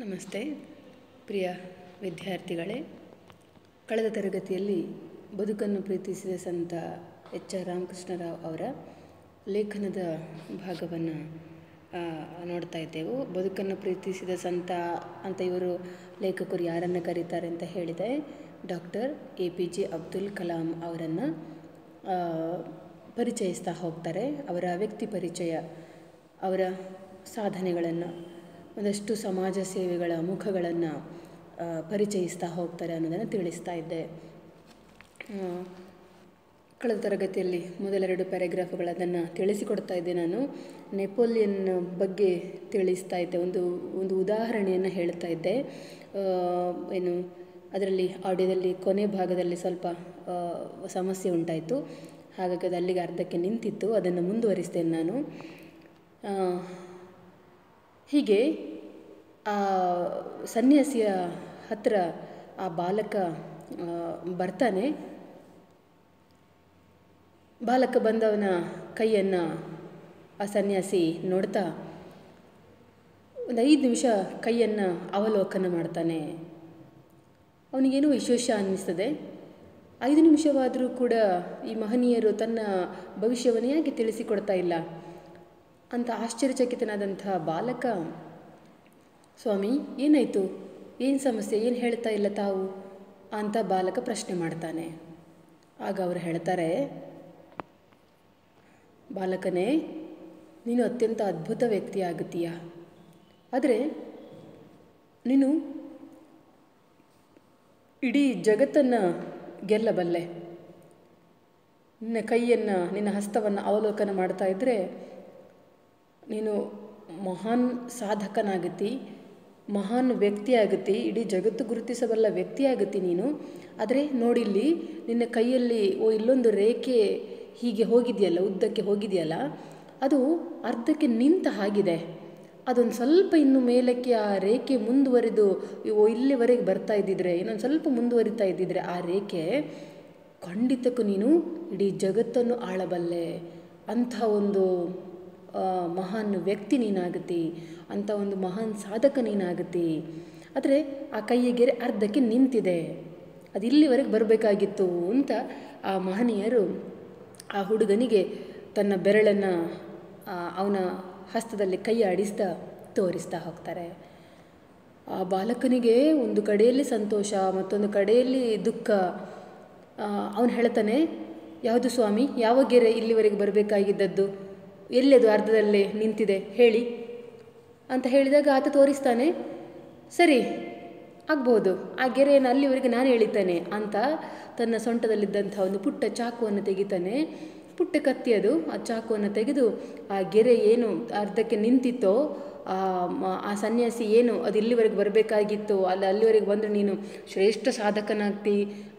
ನಮಸ್ತೆ ಪ್ರಿಯ ವಿದ್ಯಾರ್ಥಿಗಳೇ, ಕಳೆದ ತರಗತಿಯಲ್ಲಿ ಬದುಕನ್ನು ಪ್ರೀತಿಸಿದ ಸಂತ ಎಚ್ ಆರ್ ರಾಮಕೃಷ್ಣರಾವ್ ಅವರ ಲೇಖನದ ಭಾಗವನ್ನು ನೋಡ್ತಾ ಇದ್ದೆವು. ಬದುಕನ್ನು ಪ್ರೀತಿಸಿದ ಸಂತ ಅಂತ ಇವರು ಲೇಖಕರು ಯಾರನ್ನು ಕರೀತಾರೆ ಅಂತ ಹೇಳಿದೆ, ಡಾಕ್ಟರ್ APJ ಅಬ್ದುಲ್ ಕಲಾಂ ಅವರನ್ನು ಪರಿಚಯಿಸ್ತಾ ಹೋಗ್ತಾರೆ. ಅವರ ವ್ಯಕ್ತಿ ಪರಿಚಯ, ಅವರ ಸಾಧನೆಗಳನ್ನು, ಒಂದಷ್ಟು ಸಮಾಜ ಸೇವೆಗಳ ಮುಖಗಳನ್ನು ಪರಿಚಯಿಸ್ತಾ ಹೋಗ್ತಾರೆ ಅನ್ನೋದನ್ನು ತಿಳಿಸ್ತಾ ಇದ್ದೆ. ಕಳೆದ ತರಗತಿಯಲ್ಲಿ ಮೊದಲೆರಡು ಪ್ಯಾರಾಗ್ರಾಫ್ಗಳನ್ನು ತಿಳಿಸಿಕೊಡ್ತಾ ಇದ್ದೆ. ನಾನು ನೆಪೋಲಿಯನ್ ಬಗ್ಗೆ ತಿಳಿಸ್ತಾ ಇದ್ದೆ, ಒಂದು ಉದಾಹರಣೆಯನ್ನು ಹೇಳ್ತಾ ಇದ್ದೆ. ಅದರಲ್ಲಿ ಆಡಿಯೋದಲ್ಲಿ ಕೊನೆ ಭಾಗದಲ್ಲಿ ಸ್ವಲ್ಪ ಸಮಸ್ಯೆ ಉಂಟಾಯಿತು, ಹಾಗಾಗಿ ಅದು ಅಲ್ಲಿಗೆ ಅರ್ಧಕ್ಕೆ ನಿಂತಿತ್ತು. ಅದನ್ನು ಮುಂದುವರಿಸ್ತೇನೆ ನಾನು. ಹೀಗೆ ಆ ಸನ್ಯಾಸಿಯ ಹತ್ತಿರ ಆ ಬಾಲಕ ಬರ್ತಾನೆ. ಬಾಲಕ ಬಂದವನ ಕೈಯನ್ನು ಆ ಸನ್ಯಾಸಿ ನೋಡ್ತಾ ಒಂದು 5 ನಿಮಿಷ ಕೈಯನ್ನು ಅವಲೋಕನ ಮಾಡ್ತಾನೆ. ಅವನಿಗೇನೋ ವಿಶೇಷ ಅನ್ನಿಸ್ತದೆ. 5 ನಿಮಿಷವಾದರೂ ಕೂಡ ಈ ಮಹನೀಯರು ತನ್ನ ಭವಿಷ್ಯವನ್ನು ಯಾಕೆ ತಿಳಿಸಿಕೊಡ್ತಾ ಇಲ್ಲ ಅಂತ ಆಶ್ಚರ್ಯಚಕಿತನಾದಂಥ ಬಾಲಕ, ಸ್ವಾಮಿ ಏನಾಯಿತು, ಏನು ಸಮಸ್ಯೆ, ಏನು ಹೇಳ್ತಾ ಇಲ್ಲ ತಾವು ಅಂತ ಬಾಲಕ ಪ್ರಶ್ನೆ ಮಾಡ್ತಾನೆ. ಆಗ ಅವರು ಹೇಳ್ತಾರೆ, ಬಾಲಕನೇ, ನೀನು ಅತ್ಯಂತ ಅದ್ಭುತ ವ್ಯಕ್ತಿ ಆಗುತ್ತೀಯ, ಆದರೆ ನೀನು ಇಡೀ ಜಗತ್ತನ್ನು ಗೆಲ್ಲಬಲ್ಲೆ. ನಿನ್ನ ಕೈಯನ್ನು, ನಿನ್ನ ಹಸ್ತವನ್ನು ಅವಲೋಕನ ಮಾಡ್ತಾ ಇದ್ದರೆ ನೀನು ಮಹಾನ್ ಸಾಧಕನಾಗುತ್ತಿ, ಮಹಾನ್ ವ್ಯಕ್ತಿ ಆಗುತ್ತಿ, ಇಡೀ ಜಗತ್ತು ಗುರುತಿಸಬಲ್ಲ ವ್ಯಕ್ತಿ ಆಗುತ್ತಿ ನೀನು. ಆದರೆ ನೋಡಿಲ್ಲಿ ನಿನ್ನ ಕೈಯಲ್ಲಿ ಇಲ್ಲೊಂದು ರೇಖೆ ಹೀಗೆ ಹೋಗಿದೆಯಲ್ಲ, ಉದ್ದಕ್ಕೆ ಹೋಗಿದೆಯಲ್ಲ, ಅದು ಅರ್ಧಕ್ಕೆ ನಿಂತ ಹಾಗಿದೆ. ಅದೊಂದು ಸ್ವಲ್ಪ ಇನ್ನು ಮೇಲಕ್ಕೆ ಆ ರೇಖೆ ಮುಂದುವರಿದು ಇಲ್ಲಿವರೆಗೆ ಬರ್ತಾ ಇದ್ದಿದ್ರೆ, ಇನ್ನೊಂದು ಸ್ವಲ್ಪ ಮುಂದುವರಿತಾ ಇದ್ದಿದ್ರೆ ಆ ರೇಖೆ ಖಂಡಿತಕ್ಕೂ ನೀನು ಇಡೀ ಜಗತ್ತನ್ನು ಆಳಬಲ್ಲೆ, ಅಂಥ ಒಂದು ಮಹಾನ್ ವ್ಯಕ್ತಿ ನೀನಾಗುತ್ತಿ, ಅಂಥ ಒಂದು ಮಹಾನ್ ಸಾಧಕ ನೀನಾಗುತ್ತಿ. ಆದರೆ ಆ ಕೈಯ ಗೆರೆ ಅರ್ಧಕ್ಕೆ ನಿಂತಿದೆ, ಅದು ಇಲ್ಲಿವರೆಗೆ ಬರಬೇಕಾಗಿತ್ತು ಅಂತ ಆ ಮಹನೀಯರು ಆ ಹುಡುಗನಿಗೆ ತನ್ನ ಬೆರಳನ್ನು ಅವನ ಹಸ್ತದಲ್ಲಿ ಕೈ ಆಡಿಸ್ತಾ ತೋರಿಸ್ತಾ ಹೋಗ್ತಾರೆ. ಆ ಬಾಲಕನಿಗೆ ಒಂದು ಕಡೆಯಲ್ಲಿ ಸಂತೋಷ, ಮತ್ತೊಂದು ಕಡೆಯಲ್ಲಿ ದುಃಖ. ಅವನು ಹೇಳ್ತಾನೆ, ಯಾವುದು ಸ್ವಾಮಿ, ಯಾವ ಗೆರೆ ಇಲ್ಲಿವರೆಗೆ ಬರಬೇಕಾಗಿದ್ದದ್ದು, ಎಲ್ಲದು ಅರ್ಧದಲ್ಲೇ ನಿಂತಿದೆ ಹೇಳಿ ಅಂತ ಹೇಳಿದಾಗ ಆತ ತೋರಿಸ್ತಾನೆ. ಸರಿ ಆಗ್ಬೋದು, ಆ ಗೆರೆಯನ್ನು ಅಲ್ಲಿವರೆಗೆ ನಾನು ಎಳಿತಾನೆ ಅಂತ ತನ್ನ ಸೊಂಟದಲ್ಲಿದ್ದಂಥ ಒಂದು ಪುಟ್ಟ ಚಾಕುವನ್ನು ತೆಗಿತಾನೆ. ಪುಟ್ಟ ಕತ್ತಿ ಅದು. ಆ ಚಾಕುವನ್ನು ತೆಗೆದು ಆ ಗೆರೆ ಏನು ಅರ್ಧಕ್ಕೆ ನಿಂತಿತ್ತೋ, ಆ ಸನ್ಯಾಸಿ ಏನು ಅದು ಇಲ್ಲಿವರೆಗೆ ಬರಬೇಕಾಗಿತ್ತು, ಅಲ್ಲಿವರೆಗೆ ಬಂದರೆ ನೀನು ಶ್ರೇಷ್ಠ ಸಾಧಕನಾಗ್ತಿ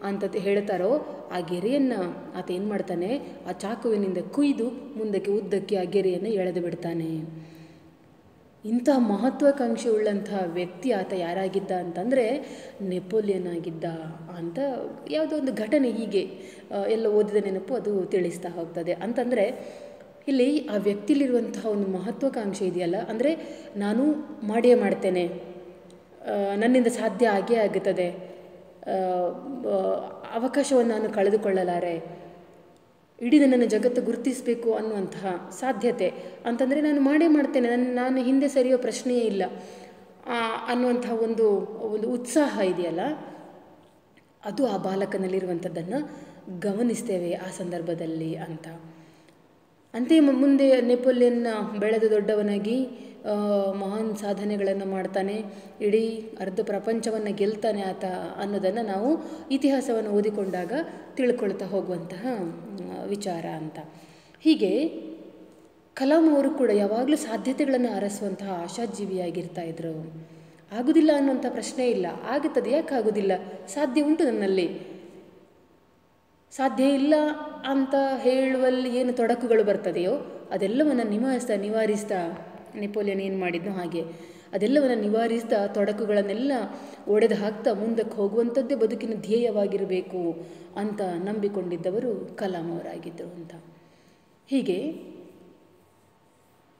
ಅಂತ ಹೇಳ್ತಾರೋ, ಆ ಗೆರೆಯನ್ನು ಆತ ಏನು ಮಾಡ್ತಾನೆ, ಆ ಚಾಕುವಿನಿಂದ ಕುಯ್ದು ಮುಂದಕ್ಕೆ ಉದ್ದಕ್ಕೆ ಆ ಗೆರೆಯನ್ನು ಎಳೆದು ಬಿಡ್ತಾನೆ. ಇಂಥ ಮಹತ್ವಾಕಾಂಕ್ಷೆ ಉಳ್ಳಂಥ ವ್ಯಕ್ತಿ ಆತ ಯಾರಾಗಿದ್ದ ಅಂತಂದರೆ ನೆಪೋಲಿಯನ್ ಆಗಿದ್ದ ಅಂತ ಯಾವುದೋ ಒಂದು ಘಟನೆ ಹೀಗೆ ಎಲ್ಲ ಓದಿದ ನೆನಪು ಅದು ತಿಳಿಸ್ತಾ ಹೋಗ್ತದೆ. ಅಂತಂದರೆ ಇಲ್ಲಿ ಆ ವ್ಯಕ್ತಿಲಿರುವಂತಹ ಒಂದು ಮಹತ್ವಾಕಾಂಕ್ಷೆ ಇದೆಯಲ್ಲ, ಅಂದರೆ ನಾನು ಮಾಡೇ ಮಾಡ್ತೇನೆ, ನನ್ನಿಂದ ಸಾಧ್ಯ ಆಗೇ ಆಗುತ್ತದೆ, ಅವಕಾಶವನ್ನು ನಾನು ಕಳೆದುಕೊಳ್ಳಲಾರೆ, ಇಡೀ ನನ್ನನ್ನು ಜಗತ್ತು ಗುರುತಿಸಬೇಕು ಅನ್ನುವಂತಹ ಸಾಧ್ಯತೆ ಅಂತಂದರೆ ನಾನು ಮಾಡೇ ಮಾಡ್ತೇನೆ, ನಾನು ಹಿಂದೆ ಸರಿಯೋ ಪ್ರಶ್ನೆಯೇ ಇಲ್ಲ ಅನ್ನುವಂತಹ ಒಂದು ಉತ್ಸಾಹ ಇದೆಯಲ್ಲ, ಅದು ಆ ಬಾಲಕನಲ್ಲಿರುವಂಥದ್ದನ್ನು ಗಮನಿಸ್ತೇವೆ ಆ ಸಂದರ್ಭದಲ್ಲಿ ಅಂತ. ಅಂತೆಯೇ ಮುಂದೆ ನೆಪೋಲಿಯನ್ ಬೆಳೆದು ದೊಡ್ಡವನಾಗಿ ಮಹಾನ್ ಸಾಧನೆಗಳನ್ನು ಮಾಡ್ತಾನೆ, ಇಡೀ ಅರ್ಧ ಪ್ರಪಂಚವನ್ನು ಗೆಲ್ತಾನೆ ಆತ ಅನ್ನೋದನ್ನು ನಾವು ಇತಿಹಾಸವನ್ನು ಓದಿಕೊಂಡಾಗ ತಿಳ್ಕೊಳ್ತಾ ಹೋಗುವಂತಹ ವಿಚಾರ ಅಂತ. ಹೀಗೆ ಕಲಾಂ ಅವರು ಕೂಡ ಯಾವಾಗಲೂ ಸಾಧ್ಯತೆಗಳನ್ನು ಅರಸುವಂತಹ ಆಶಾಜೀವಿಯಾಗಿರ್ತಾಯಿದ್ರು. ಆಗೋದಿಲ್ಲ ಅನ್ನುವಂಥ ಪ್ರಶ್ನೆ ಇಲ್ಲ, ಆಗುತ್ತದೆ, ಯಾಕೆ ಆಗೋದಿಲ್ಲ, ಸಾಧ್ಯ ಉಂಟು ನನ್ನಲ್ಲಿ. ಸಾಧ್ಯ ಇಲ್ಲ ಅಂತ ಹೇಳುವಲ್ಲಿ ಏನು ತೊಡಕುಗಳು ಬರ್ತದೆಯೋ ಅದೆಲ್ಲವನ್ನು ನಿವಾರಿಸ್ತಾ ನೆಪೋಲಿಯನ್ ಏನು ಮಾಡಿದ್ನೋ ಹಾಗೆ ಅದೆಲ್ಲವನ್ನು ನಿವಾರಿಸ್ತಾ ತೊಡಕುಗಳನ್ನೆಲ್ಲ ಒಡೆದು ಹಾಕ್ತಾ ಮುಂದಕ್ಕೆ ಹೋಗುವಂಥದ್ದೇ ಬದುಕಿನ ಧ್ಯೇಯವಾಗಿರಬೇಕು ಅಂತ ನಂಬಿಕೊಂಡಿದ್ದವರು ಕಲಾಂ ಅವರಾಗಿದ್ದರು ಅಂತ. ಹೀಗೆ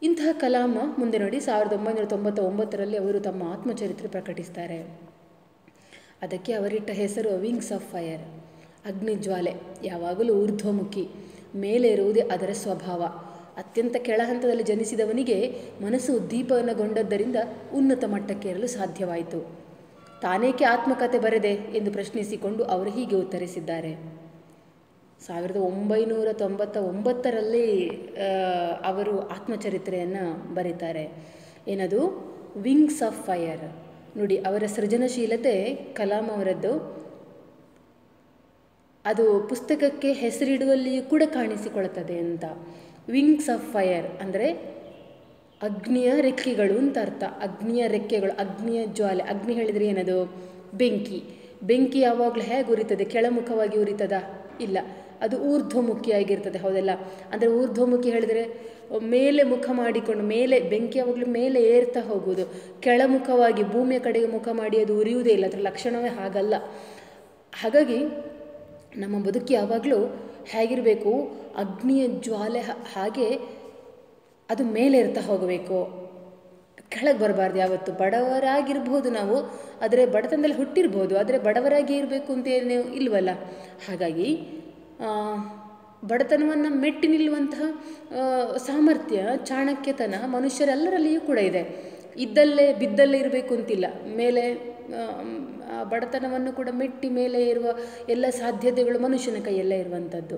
ಇಂತಹ ಕಲಾಮ ಮುಂದೆ ನೋಡಿ 1999ರಲ್ಲಿ ಅವರು ತಮ್ಮ ಆತ್ಮಚರಿತ್ರೆ ಪ್ರಕಟಿಸ್ತಾರೆ. ಅದಕ್ಕೆ ಅವರಿಟ್ಟ ಹೆಸರು ವಿಂಗ್ಸ್ ಆಫ್ ಫೈರ್, ಅಗ್ನಿಜ್ವಾಲೆ. ಯಾವಾಗಲೂ ಊರ್ಧ್ವಮುಖಿ, ಮೇಲೆ ಇರುವುದೇ ಅದರ ಸ್ವಭಾವ. ಅತ್ಯಂತ ಕೆಳಹಂತದಲ್ಲಿ ಜನಿಸಿದವನಿಗೆ ಮನಸ್ಸು ಉದ್ದೀಪನಗೊಂಡದ್ದರಿಂದ ಉನ್ನತ ಮಟ್ಟಕ್ಕೇರಲು ಸಾಧ್ಯವಾಯಿತು. ತಾನೇಕೆ ಆತ್ಮಕಥೆ ಬರೆದೆ ಎಂದು ಪ್ರಶ್ನಿಸಿಕೊಂಡು ಅವರು ಹೀಗೆ ಉತ್ತರಿಸಿದ್ದಾರೆ. 1999ರಲ್ಲಿ ಅವರು ಆತ್ಮಚರಿತ್ರೆಯನ್ನು ಬರೀತಾರೆ. ಏನದು? Wings of fire. ನೋಡಿ, ಅವರ ಸೃಜನಶೀಲತೆ ಕಲಾಂ ಅವರದ್ದು. ಅದು ಪುಸ್ತಕಕ್ಕೆ ಹೆಸರಿಡುವಲ್ಲಿಯೂ ಕೂಡ ಕಾಣಿಸಿಕೊಳ್ಳುತ್ತದೆ ಅಂತ. ವಿಂಗ್ಸ್ ಆಫ್ ಫೈರ್ ಅಂದರೆ ಅಗ್ನಿಯ ರೆಕ್ಕೆಗಳು ಅಂತ ಅರ್ಥ. ಅಗ್ನಿಯ ರೆಕ್ಕೆಗಳು, ಅಗ್ನಿಯ ಜ್ವಾಲೆ. ಅಗ್ನಿ ಹೇಳಿದರೆ ಏನದು? ಬೆಂಕಿ. ಬೆಂಕಿ ಯಾವಾಗಲೂ ಹೇಗೆ ಉರಿತದೆ? ಕೆಳಮುಖವಾಗಿ ಉರಿತದ? ಇಲ್ಲ, ಅದು ಊರ್ಧ್ವಮುಖಿಯಾಗಿರ್ತದೆ. ಹೌದಲ್ಲ? ಅಂದರೆ ಊರ್ಧ್ವಮುಖಿ ಹೇಳಿದರೆ ಮೇಲೆ ಮುಖ ಮಾಡಿಕೊಂಡು, ಮೇಲೆ ಬೆಂಕಿ ಯಾವಾಗಲೂ ಮೇಲೆ ಏರ್ತಾ ಹೋಗುವುದು. ಕೆಳಮುಖವಾಗಿ ಭೂಮಿಯ ಕಡೆಗೆ ಮುಖ ಮಾಡಿ ಅದು ಉರಿಯುವುದೇ ಇಲ್ಲ. ಅದರ ಲಕ್ಷಣವೇ ಹಾಗಲ್ಲ. ಹಾಗಾಗಿ ನಮ್ಮ ಬದುಕು ಯಾವಾಗಲೂ ಹೇಗಿರಬೇಕು? ಅಗ್ನಿಯ ಜ್ವಾಲೆ ಹಾಗೆ ಅದು ಮೇಲೆ ಇರ್ತಾ ಹೋಗಬೇಕು, ಕೆಳಗೆ ಬರಬಾರ್ದು ಯಾವತ್ತು. ಬಡವರಾಗಿರ್ಬೋದು ನಾವು, ಆದರೆ ಬಡತನದಲ್ಲಿ ಹುಟ್ಟಿರ್ಬೋದು, ಆದರೆ ಬಡವರಾಗಿ ಇರಬೇಕು ಅಂತ ಏನು ಇಲ್ವಲ್ಲ. ಹಾಗಾಗಿ ಬಡತನವನ್ನು ಮೆಟ್ಟಿ ನಿಲ್ಲುವಂತಹ ಸಾಮರ್ಥ್ಯ, ಚಾಣಕ್ಯತನ ಮನುಷ್ಯರೆಲ್ಲರಲ್ಲಿಯೂ ಕೂಡ ಇದೆ. ಇದ್ದಲ್ಲೇ ಬಿದ್ದಲ್ಲೇ ಇರಬೇಕು ಅಂತಿಲ್ಲ. ಮೇಲೆ ಬಡತನವನ್ನು ಕೂಡ ಮೆಟ್ಟಿ ಮೇಲೆ ಇರುವ ಎಲ್ಲ ಸಾಧ್ಯತೆಗಳು ಮನುಷ್ಯನ ಕೈಯಲ್ಲೇ ಇರುವಂಥದ್ದು.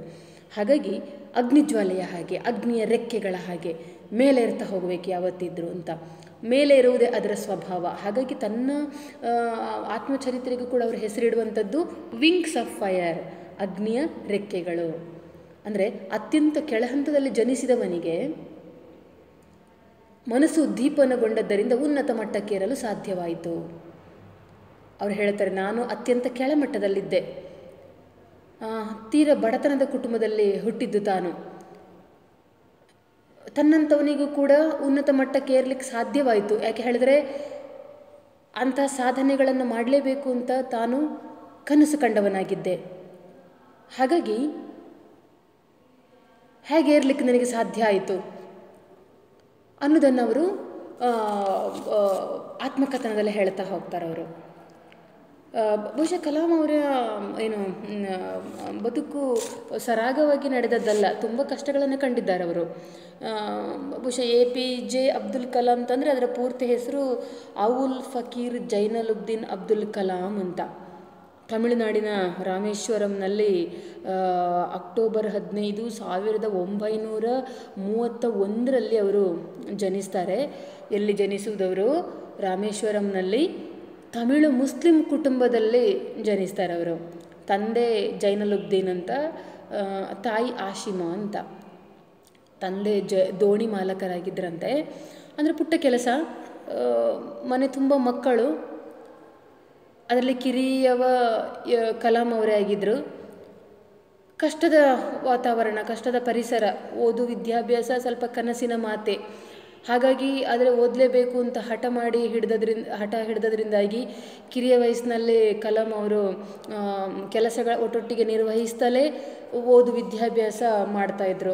ಹಾಗಾಗಿ ಅಗ್ನಿಜ್ವಾಲೆಯ ಹಾಗೆ, ಅಗ್ನಿಯ ರೆಕ್ಕೆಗಳ ಹಾಗೆ ಮೇಲೆ ಇರ್ತಾ ಹೋಗಬೇಕು ಯಾವತ್ತಿದ್ರು ಅಂತ. ಮೇಲೆ ಇರುವುದೇ ಅದರ ಸ್ವಭಾವ. ಹಾಗಾಗಿ ತನ್ನ ಆತ್ಮಚರಿತ್ರೆಗೂ ಕೂಡ ಅವರು ಹೆಸರಿಡುವಂಥದ್ದು ವಿಂಗ್ಸ್ ಆಫ್ ಫೈರ್, ಅಗ್ನಿಯ ರೆಕ್ಕೆಗಳು. ಅಂದರೆ ಅತ್ಯಂತ ಕೆಳಹಂತದಲ್ಲಿ ಜನಿಸಿದವನಿಗೆ ಮನಸ್ಸು ಉದ್ದೀಪನಗೊಂಡದ್ದರಿಂದ ಉನ್ನತ ಮಟ್ಟಕ್ಕೇರಲು ಸಾಧ್ಯವಾಯಿತು. ಅವರು ಹೇಳ್ತಾರೆ, ನಾನು ಅತ್ಯಂತ ಕೆಳಮಟ್ಟದಲ್ಲಿದ್ದೆ, ತೀರ ಬಡತನದ ಕುಟುಂಬದಲ್ಲಿ ಹುಟ್ಟಿದ್ದು ತಾನು. ತನ್ನಂಥವನಿಗೂ ಕೂಡ ಉನ್ನತ ಮಟ್ಟಕ್ಕೆ ಏರ್ಲಿಕ್ಕೆ ಸಾಧ್ಯವಾಯಿತು. ಯಾಕೆ ಹೇಳಿದರೆ ಅಂಥ ಸಾಧನೆಗಳನ್ನು ಮಾಡಲೇಬೇಕು ಅಂತ ತಾನು ಕನಸು ಕಂಡವನಾಗಿದ್ದೆ. ಹಾಗಾಗಿ ಹೇಗೆ ಏರ್ಲಿಕ್ಕೆ ನನಗೆ ಸಾಧ್ಯ ಆಯಿತು ಅನ್ನೋದನ್ನು ಅವರು ಆತ್ಮಕಥನದಲ್ಲಿ ಹೇಳ್ತಾ ಹೋಗ್ತಾರೆ. ಅವರು ಬಹುಶಃ ಕಲಾಂ ಅವರ ಏನು ಬದುಕು ಸರಾಗವಾಗಿ ನಡೆದದ್ದಲ್ಲ, ತುಂಬ ಕಷ್ಟಗಳನ್ನು ಕಂಡಿದ್ದಾರೆ ಅವರು. ಬಹುಶಃ APJ ಅಬ್ದುಲ್ ಕಲಾಂ ಅಂತಂದರೆ ಅದರ ಪೂರ್ತಿ ಹೆಸರು ಅವುಲ್ ಫಕೀರ್ ಜೈನಲುಬ್ದೀನ್ ಅಬ್ದುಲ್ ಕಲಾಂ ಅಂತ. ತಮಿಳುನಾಡಿನ ರಾಮೇಶ್ವರಂನಲ್ಲಿ ಅಕ್ಟೋಬರ್ 15, 1931ರಲ್ಲಿ ಅವರು ಜನಿಸ್ತಾರೆ. ಎಲ್ಲಿ ಜನಿಸುವುದವರು? ರಾಮೇಶ್ವರಂನಲ್ಲಿ ತಮಿಳು ಮುಸ್ಲಿಂ ಕುಟುಂಬದಲ್ಲಿ ಜನಿಸ್ತಾರೆ ಅವರು. ತಂದೆ ಜೈನಲುಬ್ದೀನ್ ಅಂತ, ತಾಯಿ ಆಶಿಮಾ ಅಂತ. ತಂದೆ ದೋಣಿ ಮಾಲಕರಾಗಿದ್ದರಂತೆ. ಅಂದರೆ ಪುಟ್ಟ ಕೆಲಸ, ಮನೆ ತುಂಬ ಮಕ್ಕಳು, ಅದರಲ್ಲಿ ಕಿರಿಯವ ಕಲಾಂ ಅವರೇ ಆಗಿದ್ದರು. ಕಷ್ಟದ ವಾತಾವರಣ, ಕಷ್ಟದ ಪರಿಸರ, ಓದು ವಿದ್ಯಾಭ್ಯಾಸ ಸ್ವಲ್ಪ ಕನಸಿನ ಮಾತೆ. ಹಾಗಾಗಿ ಆದರೆ ಓದಲೇಬೇಕು ಅಂತ ಹಠ ಹಿಡಿದ್ರಿಂದಾಗಿ ಕಿರಿಯ ವಯಸ್ಸಿನಲ್ಲೇ ಕಲಾಂ ಅವರು ಕೆಲಸಗಳ ಒಟ್ಟೊಟ್ಟಿಗೆ ನಿರ್ವಹಿಸ್ತಲೇ ಓದು ವಿದ್ಯಾಭ್ಯಾಸ ಮಾಡ್ತಾಯಿದ್ರು.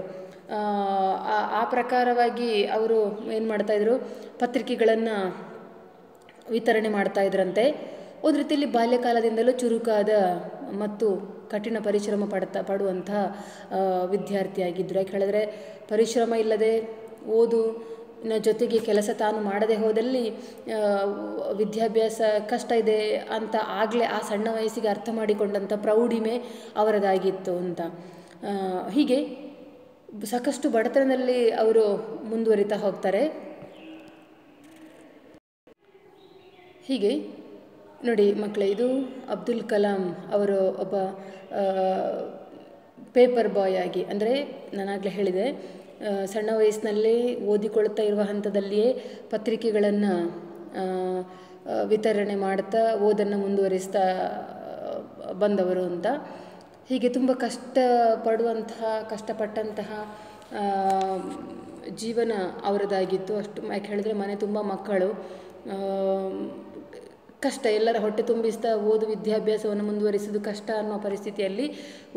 ಆ ಪ್ರಕಾರವಾಗಿ ಅವರು ಏನು ಮಾಡ್ತಾಯಿದ್ರು? ಪತ್ರಿಕೆಗಳನ್ನು ವಿತರಣೆ ಮಾಡ್ತಾಯಿದ್ರಂತೆ. ಒಂದು ರೀತಿಯಲ್ಲಿ ಬಾಲ್ಯಕಾಲದಿಂದಲೂ ಚುರುಕಾದ ಮತ್ತು ಕಠಿಣ ಪರಿಶ್ರಮ ಪಡುವಂಥ ವಿದ್ಯಾರ್ಥಿಯಾಗಿದ್ದರು. ಯಾಕೆ ಹೇಳಿದ್ರೆ ಪರಿಶ್ರಮ ಇಲ್ಲದೆ ಓದುನ ಜೊತೆಗೆ ಕೆಲಸ ತಾನು ಮಾಡದೆ ಹೋದಲ್ಲಿ ವಿದ್ಯಾಭ್ಯಾಸ ಕಷ್ಟ ಇದೆ ಅಂತ ಆಗಲೇ ಆ ಸಣ್ಣ ವಯಸ್ಸಿಗೆ ಅರ್ಥ ಮಾಡಿಕೊಂಡಂಥ ಪ್ರೌಢಿಮೆ ಅವರದಾಗಿತ್ತು ಅಂತ. ಹೀಗೆ ಸಾಕಷ್ಟು ಬಡತನದಲ್ಲಿ ಅವರು ಮುಂದುವರಿತಾ ಹೋಗ್ತಾರೆ. ಹೀಗೆ ನೋಡಿ ಮಕ್ಕಳೇ, ಇದು ಅಬ್ದುಲ್ ಕಲಾಂ ಅವರು ಒಬ್ಬ ಪೇಪರ್ ಬಾಯ್ ಆಗಿ, ಅಂದರೆ ನಾನಾಗಲೇ ಹೇಳಿದೆ, ಸಣ್ಣ ವಯಸ್ಸಿನಲ್ಲೇ ಓದಿಕೊಳ್ತಾ ಇರುವ ಹಂತದಲ್ಲಿಯೇ ಪತ್ರಿಕೆಗಳನ್ನು ವಿತರಣೆ ಮಾಡ್ತಾ ಓದನ್ನು ಮುಂದುವರಿಸ್ತಾ ಬಂದವರು ಅಂತ. ಹೀಗೆ ತುಂಬ ಕಷ್ಟಪಟ್ಟಂತಹ ಜೀವನ ಅವರದಾಗಿತ್ತು. ಅಷ್ಟು ಯಾಕೆ ಹೇಳಿದ್ರೆ ಮನೆ ತುಂಬ ಮಕ್ಕಳು, ಕಷ್ಟ, ಎಲ್ಲರ ಹೊಟ್ಟೆ ತುಂಬಿಸ್ತಾ ಓದು ವಿದ್ಯಾಭ್ಯಾಸವನ್ನು ಮುಂದುವರಿಸೋದು ಕಷ್ಟ ಅನ್ನೋ ಪರಿಸ್ಥಿತಿಯಲ್ಲಿ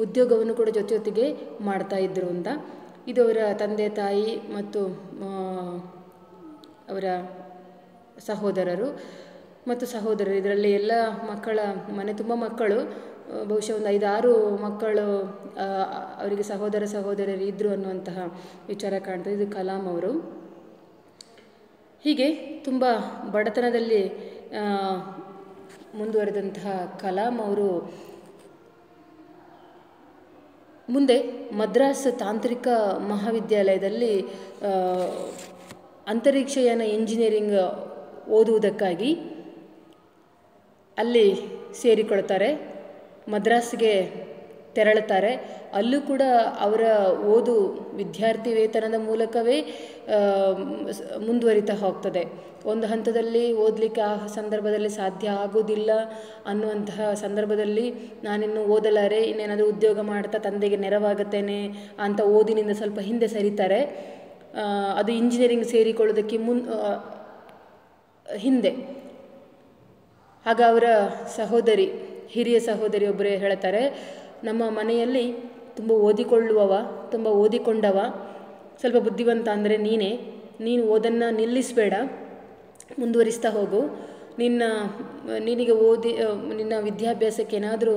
ಉದ್ಯೋಗವನ್ನು ಕೂಡ ಜೊತೆಗೆ ಮಾಡ್ತಾ ಇದ್ದರು ಅಂತ. ಇದು ಅವರ ತಂದೆ ತಾಯಿ ಮತ್ತು ಅವರ ಸಹೋದರರು ಮತ್ತು ಸಹೋದರರು, ಇದರಲ್ಲಿ ಎಲ್ಲ ಮನೆ ತುಂಬ ಮಕ್ಕಳು, ಬಹುಶಃ ಒಂದು 5-6 ಮಕ್ಕಳು ಅವರಿಗೆ ಸಹೋದರ ಸಹೋದರರು ಇದ್ದರು ಅನ್ನುವಂತಹ ವಿಚಾರ ಕಾಣ್ತದೆ. ಇದು ಕಲಾಂ ಅವರು. ಹೀಗೆ ತುಂಬ ಬಡತನದಲ್ಲಿ ಮುಂದುವರೆದಂತಹ ಕಲಾಂ ಅವರು ಮುಂದೆ ಮದ್ರಾಸ್ ತಾಂತ್ರಿಕ ಮಹಾವಿದ್ಯಾಲಯದಲ್ಲಿ ಅಂತರಿಕ್ಷಯಾನ ಇಂಜಿನಿಯರಿಂಗ್ ಓದುವುದಕ್ಕಾಗಿ ಅಲ್ಲಿ ಸೇರಿಕೊಳ್ತಾರೆ. ಮದ್ರಾಸ್ಗೆ ತೆರಳುತ್ತಾರೆ. ಅಲ್ಲೂ ಕೂಡ ಅವರ ಓದು ವಿದ್ಯಾರ್ಥಿ ವೇತನದ ಮೂಲಕವೇ ಮುಂದುವರಿತಾ ಹೋಗ್ತದೆ. ಒಂದು ಹಂತದಲ್ಲಿ ಓದಲಿಕ್ಕೆ ಆ ಸಂದರ್ಭದಲ್ಲಿ ಸಾಧ್ಯ ಆಗೋದಿಲ್ಲ ಅನ್ನುವಂತಹ ಸಂದರ್ಭದಲ್ಲಿ ನಾನಿನ್ನು ಓದಲಾರೆ, ಇನ್ನೇನಾದರೂ ಉದ್ಯೋಗ ಮಾಡ್ತಾ ತಂದೆಗೆ ನೆರವಾಗುತ್ತೇನೆ ಅಂತ ಓದಿನಿಂದ ಸ್ವಲ್ಪ ಹಿಂದೆ ಸರಿತಾರೆ. ಅದು ಇಂಜಿನಿಯರಿಂಗ್ ಸೇರಿಕೊಳ್ಳೋದಕ್ಕೆ ಹಿಂದೆ. ಆಗ ಅವರ ಸಹೋದರಿ, ಹಿರಿಯ ಸಹೋದರಿ ಒಬ್ಬರೇ ಹೇಳ್ತಾರೆ, ನಮ್ಮ ಮನೆಯಲ್ಲಿ ತುಂಬ ತುಂಬ ಓದಿಕೊಂಡವ, ಸ್ವಲ್ಪ ಬುದ್ಧಿವಂತ ಅಂದರೆ ನೀನು ಓದನ್ನು ನಿಲ್ಲಿಸಬೇಡ, ಮುಂದುವರಿಸ್ತಾ ಹೋಗು. ನಿನಗೆ ನಿನ್ನ ವಿದ್ಯಾಭ್ಯಾಸಕ್ಕೆ ಏನಾದರೂ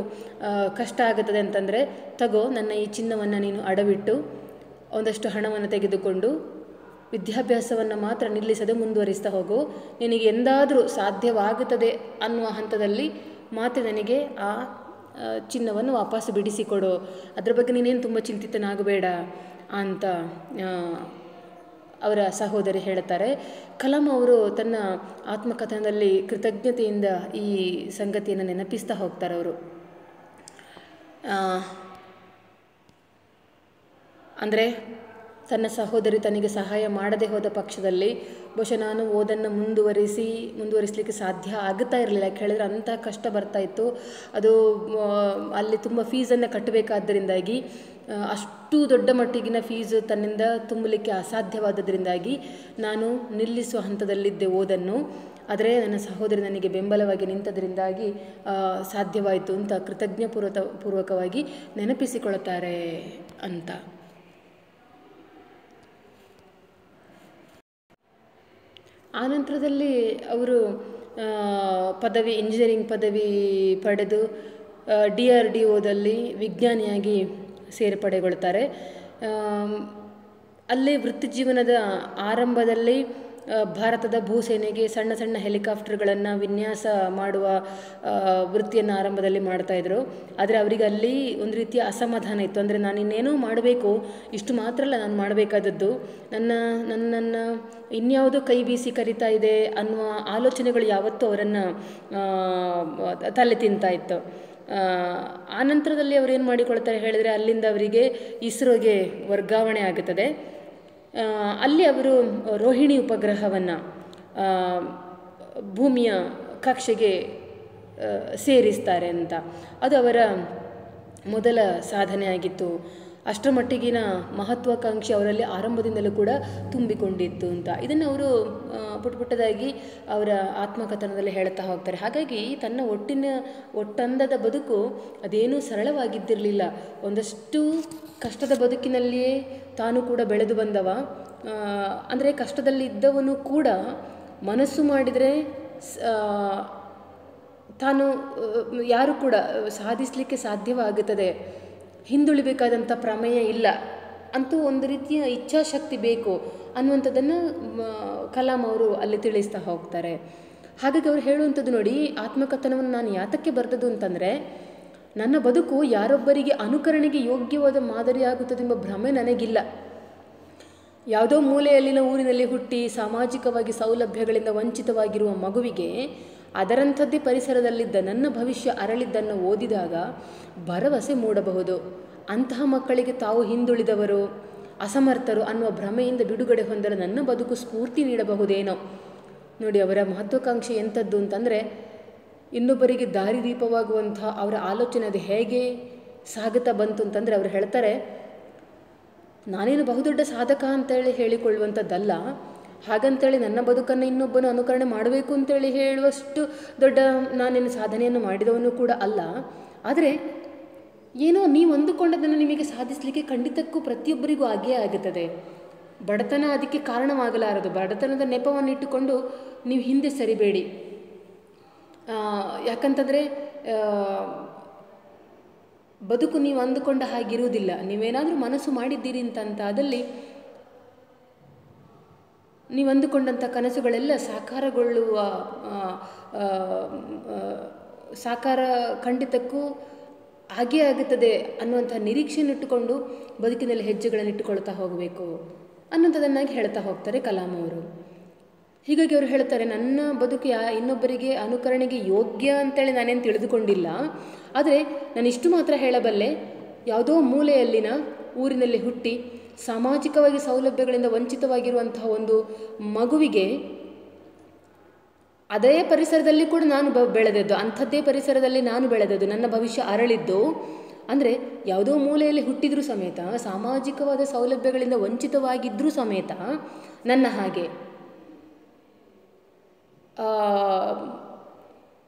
ಕಷ್ಟ ಆಗುತ್ತದೆ ಅಂತಂದರೆ ತಗೋ, ನನ್ನ ಈ ಚಿನ್ನವನ್ನು ನೀನು ಅಡವಿಟ್ಟು ಒಂದಷ್ಟು ಹಣವನ್ನು ತೆಗೆದುಕೊಂಡು ವಿದ್ಯಾಭ್ಯಾಸವನ್ನು ಮಾತ್ರ ನಿಲ್ಲಿಸದೆ ಮುಂದುವರಿಸ್ತಾ ಹೋಗು. ನಿನಗೆ ಎಂದಾದರೂ ಸಾಧ್ಯವಾಗುತ್ತದೆ ಅನ್ನುವ ಹಂತದಲ್ಲಿ ಮಾತ್ರ ನನಗೆ ಆ ಚಿನ್ನವನ್ನು ವಾಪಸ್ಸು ಬಿಡಿಸಿಕೊಡು, ಅದರ ಬಗ್ಗೆ ನೀನೇನು ತುಂಬ ಚಿಂತಿತನಾಗಬೇಡ ಅಂತ ಅವರ ಸಹೋದರಿ ಹೇಳ್ತಾರೆ. ಕಲಾಂ ಅವರು ತನ್ನ ಆತ್ಮಕಥನದಲ್ಲಿ ಕೃತಜ್ಞತೆಯಿಂದ ಈ ಸಂಗತಿಯನ್ನು ನೆನಪಿಸ್ತಾ ಹೋಗ್ತಾರೆ. ಅವರು ಅಂದರೆ ತನ್ನ ಸಹೋದರಿ ತನಗೆ ಸಹಾಯ ಮಾಡದೆ ಹೋದ ಪಕ್ಷದಲ್ಲಿ ಬಹುಶಃ ನಾನು ಓದನ್ನು ಮುಂದುವರಿಸಲಿಕ್ಕೆ ಸಾಧ್ಯ ಆಗುತ್ತಾ ಇರಲಿಲ್ಲ. ಕೇಳಿದ್ರೆ ಅಂಥ ಕಷ್ಟ ಬರ್ತಾಯಿತ್ತು. ಅದು ಅಲ್ಲಿ ತುಂಬ ಫೀಸನ್ನು ಕಟ್ಟಬೇಕಾದ್ದರಿಂದಾಗಿ, ಅಷ್ಟು ದೊಡ್ಡ ಮಟ್ಟಿಗಿನ ಫೀಸು ತನ್ನಿಂದ ತುಂಬಲಿಕ್ಕೆ ಅಸಾಧ್ಯವಾದದ್ರಿಂದಾಗಿ ನಾನು ನಿಲ್ಲಿಸುವ ಹಂತದಲ್ಲಿದ್ದೆ ಓದನ್ನು. ಆದರೆ ನನ್ನ ಸಹೋದರಿ ನನಗೆ ಬೆಂಬಲವಾಗಿ ನಿಂತದ್ರಿಂದಾಗಿ ಸಾಧ್ಯವಾಯಿತು ಅಂತ ಕೃತಜ್ಞಪೂರ್ವಕವಾಗಿ ನೆನಪಿಸಿಕೊಳ್ಳುತ್ತಾರೆ ಅಂತ. ಆನಂತರದಲ್ಲಿ ಅವರು ಇಂಜಿನಿಯರಿಂಗ್ ಪದವಿ ಪಡೆದು DRDOದಲ್ಲಿ ವಿಜ್ಞಾನಿಯಾಗಿ ಸೇರ್ಪಡೆಗೊಳ್ತಾರೆ. ಅಲ್ಲಿ ವೃತ್ತಿ ಜೀವನದ ಆರಂಭದಲ್ಲಿ ಭಾರತದ ಭೂಸೇನೆಗೆ ಸಣ್ಣ ಸಣ್ಣ ಹೆಲಿಕಾಪ್ಟರ್ಗಳನ್ನು ವಿನ್ಯಾಸ ಮಾಡುವ ವೃತ್ತಿಯನ್ನು ಆರಂಭದಲ್ಲಿ ಮಾಡ್ತಾಯಿದ್ರು. ಆದರೆ ಅವರಿಗೆ ಅಲ್ಲಿ ಒಂದು ರೀತಿಯ ಅಸಮಾಧಾನ ಇತ್ತು. ಅಂದರೆ ನಾನು ಇನ್ನೇನೋ ಮಾಡಬೇಕು, ಇಷ್ಟು ಮಾತ್ರ ಅಲ್ಲ ನಾನು ಮಾಡಬೇಕಾದದ್ದು, ನನ್ನನ್ನು ಇನ್ಯಾವುದೋ ಕೈ ಬೀಸಿ ಕರಿತಾ ಇದೆ ಅನ್ನುವ ಆಲೋಚನೆಗಳು ಯಾವತ್ತೂ ಅವರನ್ನು ತಲೆ ತಿಂತಾ ಇತ್ತು. ಆನಂತರದಲ್ಲಿ ಅವರು ಏನು ಮಾಡಿಕೊಳ್ತಾರೆ ಹೇಳಿದರೆ, ಅಲ್ಲಿಂದ ಅವರಿಗೆ ಇಸ್ರೋಗೆ ವರ್ಗಾವಣೆ ಆಗುತ್ತದೆ. ಅಲ್ಲಿ ಅವರು ರೋಹಿಣಿ ಉಪಗ್ರಹವನ್ನು ಭೂಮಿಯ ಕಕ್ಷೆಗೆ ಸೇರಿಸ್ತಾರೆ ಅಂತ. ಅದು ಅವರ ಮೊದಲ ಸಾಧನೆ ಆಗಿತ್ತು. ಅಷ್ಟರ ಮಟ್ಟಿಗಿನ ಮಹತ್ವಾಕಾಂಕ್ಷೆ ಅವರಲ್ಲಿ ಆರಂಭದಿಂದಲೂ ಕೂಡ ತುಂಬಿಕೊಂಡಿತ್ತು ಅಂತ. ಇದನ್ನು ಅವರು ಪುಟ್ಟದಾಗಿ ಅವರ ಆತ್ಮಕಥನದಲ್ಲಿ ಹೇಳ್ತಾ ಹೋಗ್ತಾರೆ. ಹಾಗಾಗಿ ತನ್ನ ಒಟ್ಟಂದದ ಬದುಕು ಅದೇನೂ ಸರಳವಾಗಿದ್ದಿರಲಿಲ್ಲ. ಒಂದಷ್ಟು ಕಷ್ಟದ ಬದುಕಿನಲ್ಲಿಯೇ ತಾನು ಕೂಡ ಬೆಳೆದು ಬಂದವ. ಅಂದರೆ ಕಷ್ಟದಲ್ಲಿ ಇದ್ದವನು ಕೂಡ ಮನಸ್ಸು ಮಾಡಿದರೆ ತಾನು ಯಾರು ಕೂಡ ಸಾಧಿಸಲಿಕ್ಕೆ ಸಾಧ್ಯವಾಗುತ್ತದೆ, ಹಿಂದುಳಿಬೇಕಾದಂಥ ಪ್ರಮೇಯ ಇಲ್ಲ, ಅಂತೂ ಒಂದು ರೀತಿಯ ಇಚ್ಛಾಶಕ್ತಿ ಬೇಕು ಅನ್ನುವಂಥದ್ದನ್ನು ಕಲಾಂ ಅವರು ಅಲ್ಲಿ ತಿಳಿಸ್ತಾ ಹೋಗ್ತಾರೆ. ಹಾಗಾಗಿ ಅವರು ಹೇಳುವಂಥದ್ದು ನೋಡಿ, ಆತ್ಮಕಥನವನ್ನು ನಾನು ಯಾತಕ್ಕೆ ಬರೆದದ್ದು ಅಂತಂದರೆ, ನನ್ನ ಬದುಕು ಯಾರೊಬ್ಬರಿಗೆ ಅನುಕರಣೆಗೆ ಯೋಗ್ಯವಾದ ಮಾದರಿಯಾಗುತ್ತದೆಂಬ ಭ್ರಮೆ ನನಗಿಲ್ಲ. ಯಾವುದೋ ಮೂಲೆಯಲ್ಲಿನ ಊರಿನಲ್ಲಿ ಹುಟ್ಟಿ ಸಾಮಾಜಿಕವಾಗಿ ಸೌಲಭ್ಯಗಳಿಂದ ವಂಚಿತವಾಗಿರುವ ಮಗುವಿಗೆ ಅದರಂಥದ್ದೇ ಪರಿಸರದಲ್ಲಿದ್ದ ನನ್ನ ಭವಿಷ್ಯ ಅರಳಿದ್ದನ್ನು ಓದಿದಾಗ ಭರವಸೆ ಮೂಡಬಹುದು. ಅಂತಹ ಮಕ್ಕಳಿಗೆ ತಾವು ಹಿಂದುಳಿದವರು, ಅಸಮರ್ಥರು ಅನ್ನುವ ಭ್ರಮೆಯಿಂದ ಬಿಡುಗಡೆ ಹೊಂದಲು ನನ್ನ ಬದುಕು ಸ್ಫೂರ್ತಿ ನೀಡಬಹುದೇನೋ. ನೋಡಿ, ಅವರ ಮಹತ್ವಾಕಾಂಕ್ಷೆ ಎಂಥದ್ದು ಅಂತಂದರೆ, ಇನ್ನೊಬ್ಬರಿಗೆ ದಾರಿದೀಪವಾಗುವಂಥ ಅವರ ಆಲೋಚನೆ ಅದು ಹೇಗೆ ಸಾಗುತ್ತಾ ಬಂತು ಅಂತಂದರೆ, ಅವರು ಹೇಳ್ತಾರೆ, ನಾನೇನು ಬಹುದೊಡ್ಡ ಸಾಧಕ ಅಂತೇಳಿ ಹೇಳಿಕೊಳ್ಳುವಂಥದ್ದಲ್ಲ, ಹಾಗಂತೇಳಿ ನನ್ನ ಬದುಕನ್ನು ಇನ್ನೊಬ್ಬನು ಅನುಕರಣೆ ಮಾಡಬೇಕು ಅಂತೇಳಿ ಹೇಳುವಷ್ಟು ದೊಡ್ಡ ನಾನೇನು ಸಾಧನೆಯನ್ನು ಮಾಡಿದವನು ಕೂಡ ಅಲ್ಲ. ಆದರೆ ಏನೋ ನೀವು ಅಂದುಕೊಂಡದನ್ನು ನಿಮಗೆ ಸಾಧಿಸಲಿಕ್ಕೆ ಖಂಡಿತಕ್ಕೂ ಪ್ರತಿಯೊಬ್ಬರಿಗೂ ಆಗೇ ಆಗುತ್ತದೆ. ಬಡತನ ಅದಕ್ಕೆ ಕಾರಣವಾಗಲಾರದು. ಬಡತನದ ನೆಪವನ್ನು ಇಟ್ಟುಕೊಂಡು ನೀವು ಹಿಂದೆ ಸರಿಬೇಡಿ. ಯಾಕಂತಂದರೆ ಬದುಕು ನೀವು ಅಂದುಕೊಂಡ ಹಾಗಿರುವುದಿಲ್ಲ. ನೀವೇನಾದರೂ ಮನಸ್ಸು ಮಾಡಿದ್ದೀರಿ ಅಂತಂತಾದಲ್ಲಿ ನೀವು ಅಂದುಕೊಂಡಂಥ ಕನಸುಗಳೆಲ್ಲ ಸಾಕಾರ ಖಂಡಿತಕ್ಕೂ ಹಾಗೇ ಆಗುತ್ತದೆ ಅನ್ನುವಂಥ ನಿರೀಕ್ಷೆಯನ್ನಿಟ್ಟುಕೊಂಡು ಬದುಕಿನಲ್ಲಿ ಹೆಜ್ಜೆಗಳನ್ನು ಇಟ್ಟುಕೊಳ್ತಾ ಹೋಗಬೇಕು ಅನ್ನೋಂಥದ್ದನ್ನಾಗಿ ಹೇಳ್ತಾ ಹೋಗ್ತಾರೆ ಕಲಾಂ ಅವರು. ಹೀಗಾಗಿ ಅವರು ಹೇಳ್ತಾರೆ, ನನ್ನ ಬದುಕು ಇನ್ನೊಬ್ಬರಿಗೆ ಅನುಕರಣೆಗೆ ಯೋಗ್ಯ ಅಂತೇಳಿ ನಾನೇನು ತಿಳಿದುಕೊಂಡಿಲ್ಲ. ಆದರೆ ನಾನು ಇಷ್ಟು ಮಾತ್ರ ಹೇಳಬಲ್ಲೆ, ಯಾವುದೋ ಮೂಲೆಯಲ್ಲಿನ ಊರಿನಲ್ಲಿ ಹುಟ್ಟಿ ಸಾಮಾಜಿಕವಾಗಿ ಸೌಲಭ್ಯಗಳಿಂದ ವಂಚಿತವಾಗಿರುವಂತಹ ಒಂದು ಮಗುವಿಗೆ ಅದೇ ಪರಿಸರದಲ್ಲಿ ಕೂಡ ನಾನು ಬೆಳೆದದ್ದು, ಅಂಥದ್ದೇ ಪರಿಸರದಲ್ಲಿ ನಾನು ಬೆಳೆದದ್ದು, ನನ್ನ ಭವಿಷ್ಯ ಅರಳಿದ್ದು. ಅಂದರೆ ಯಾವುದೋ ಮೂಲೆಯಲ್ಲಿ ಹುಟ್ಟಿದ್ರೂ ಸಮೇತ, ಸಾಮಾಜಿಕವಾದ ಸೌಲಭ್ಯಗಳಿಂದ ವಂಚಿತವಾಗಿದ್ದರೂ ಸಮೇತ ನನ್ನ ಹಾಗೆ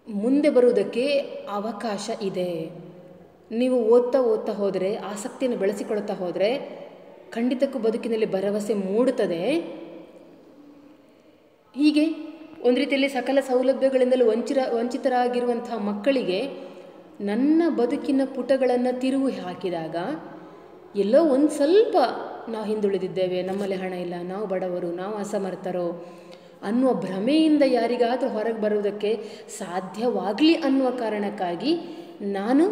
ಮುಂದೆ ಬರುವುದಕ್ಕೆ ಅವಕಾಶ ಇದೆ. ನೀವು ಓದ್ತಾ ಹೋದರೆ, ಆಸಕ್ತಿಯನ್ನು ಬೆಳೆಸಿಕೊಳ್ತಾ ಹೋದರೆ ಖಂಡಿತಕ್ಕೂ ಬದುಕಿನಲ್ಲಿ ಭರವಸೆ ಮೂಡುತ್ತದೆ. ಹೀಗೆ ಒಂದು ರೀತಿಯಲ್ಲಿ ಸಕಲ ಸೌಲಭ್ಯಗಳಿಂದಲೂ ವಂಚಿತರಾಗಿರುವಂತಹ ಮಕ್ಕಳಿಗೆ ನನ್ನ ಬದುಕಿನ ಪುಟಗಳನ್ನು ತಿರುವು ಹಾಕಿದಾಗ ಎಲ್ಲೋ ಒಂದು ಸ್ವಲ್ಪ ನಾವು ಹಿಂದುಳಿದಿದ್ದೇವೆ, ನಮ್ಮಲ್ಲಿ ಹಣ ಇಲ್ಲ, ನಾವು ಬಡವರು, ನಾವು ಅಸಮರ್ಥರು ಅನ್ನುವ ಭ್ರಮೆಯಿಂದ ಯಾರಿಗಾದರೂ ಹೊರಗೆ ಬರುವುದಕ್ಕೆ ಸಾಧ್ಯವಾಗಲಿ ಅನ್ನುವ ಕಾರಣಕ್ಕಾಗಿ ನಾನು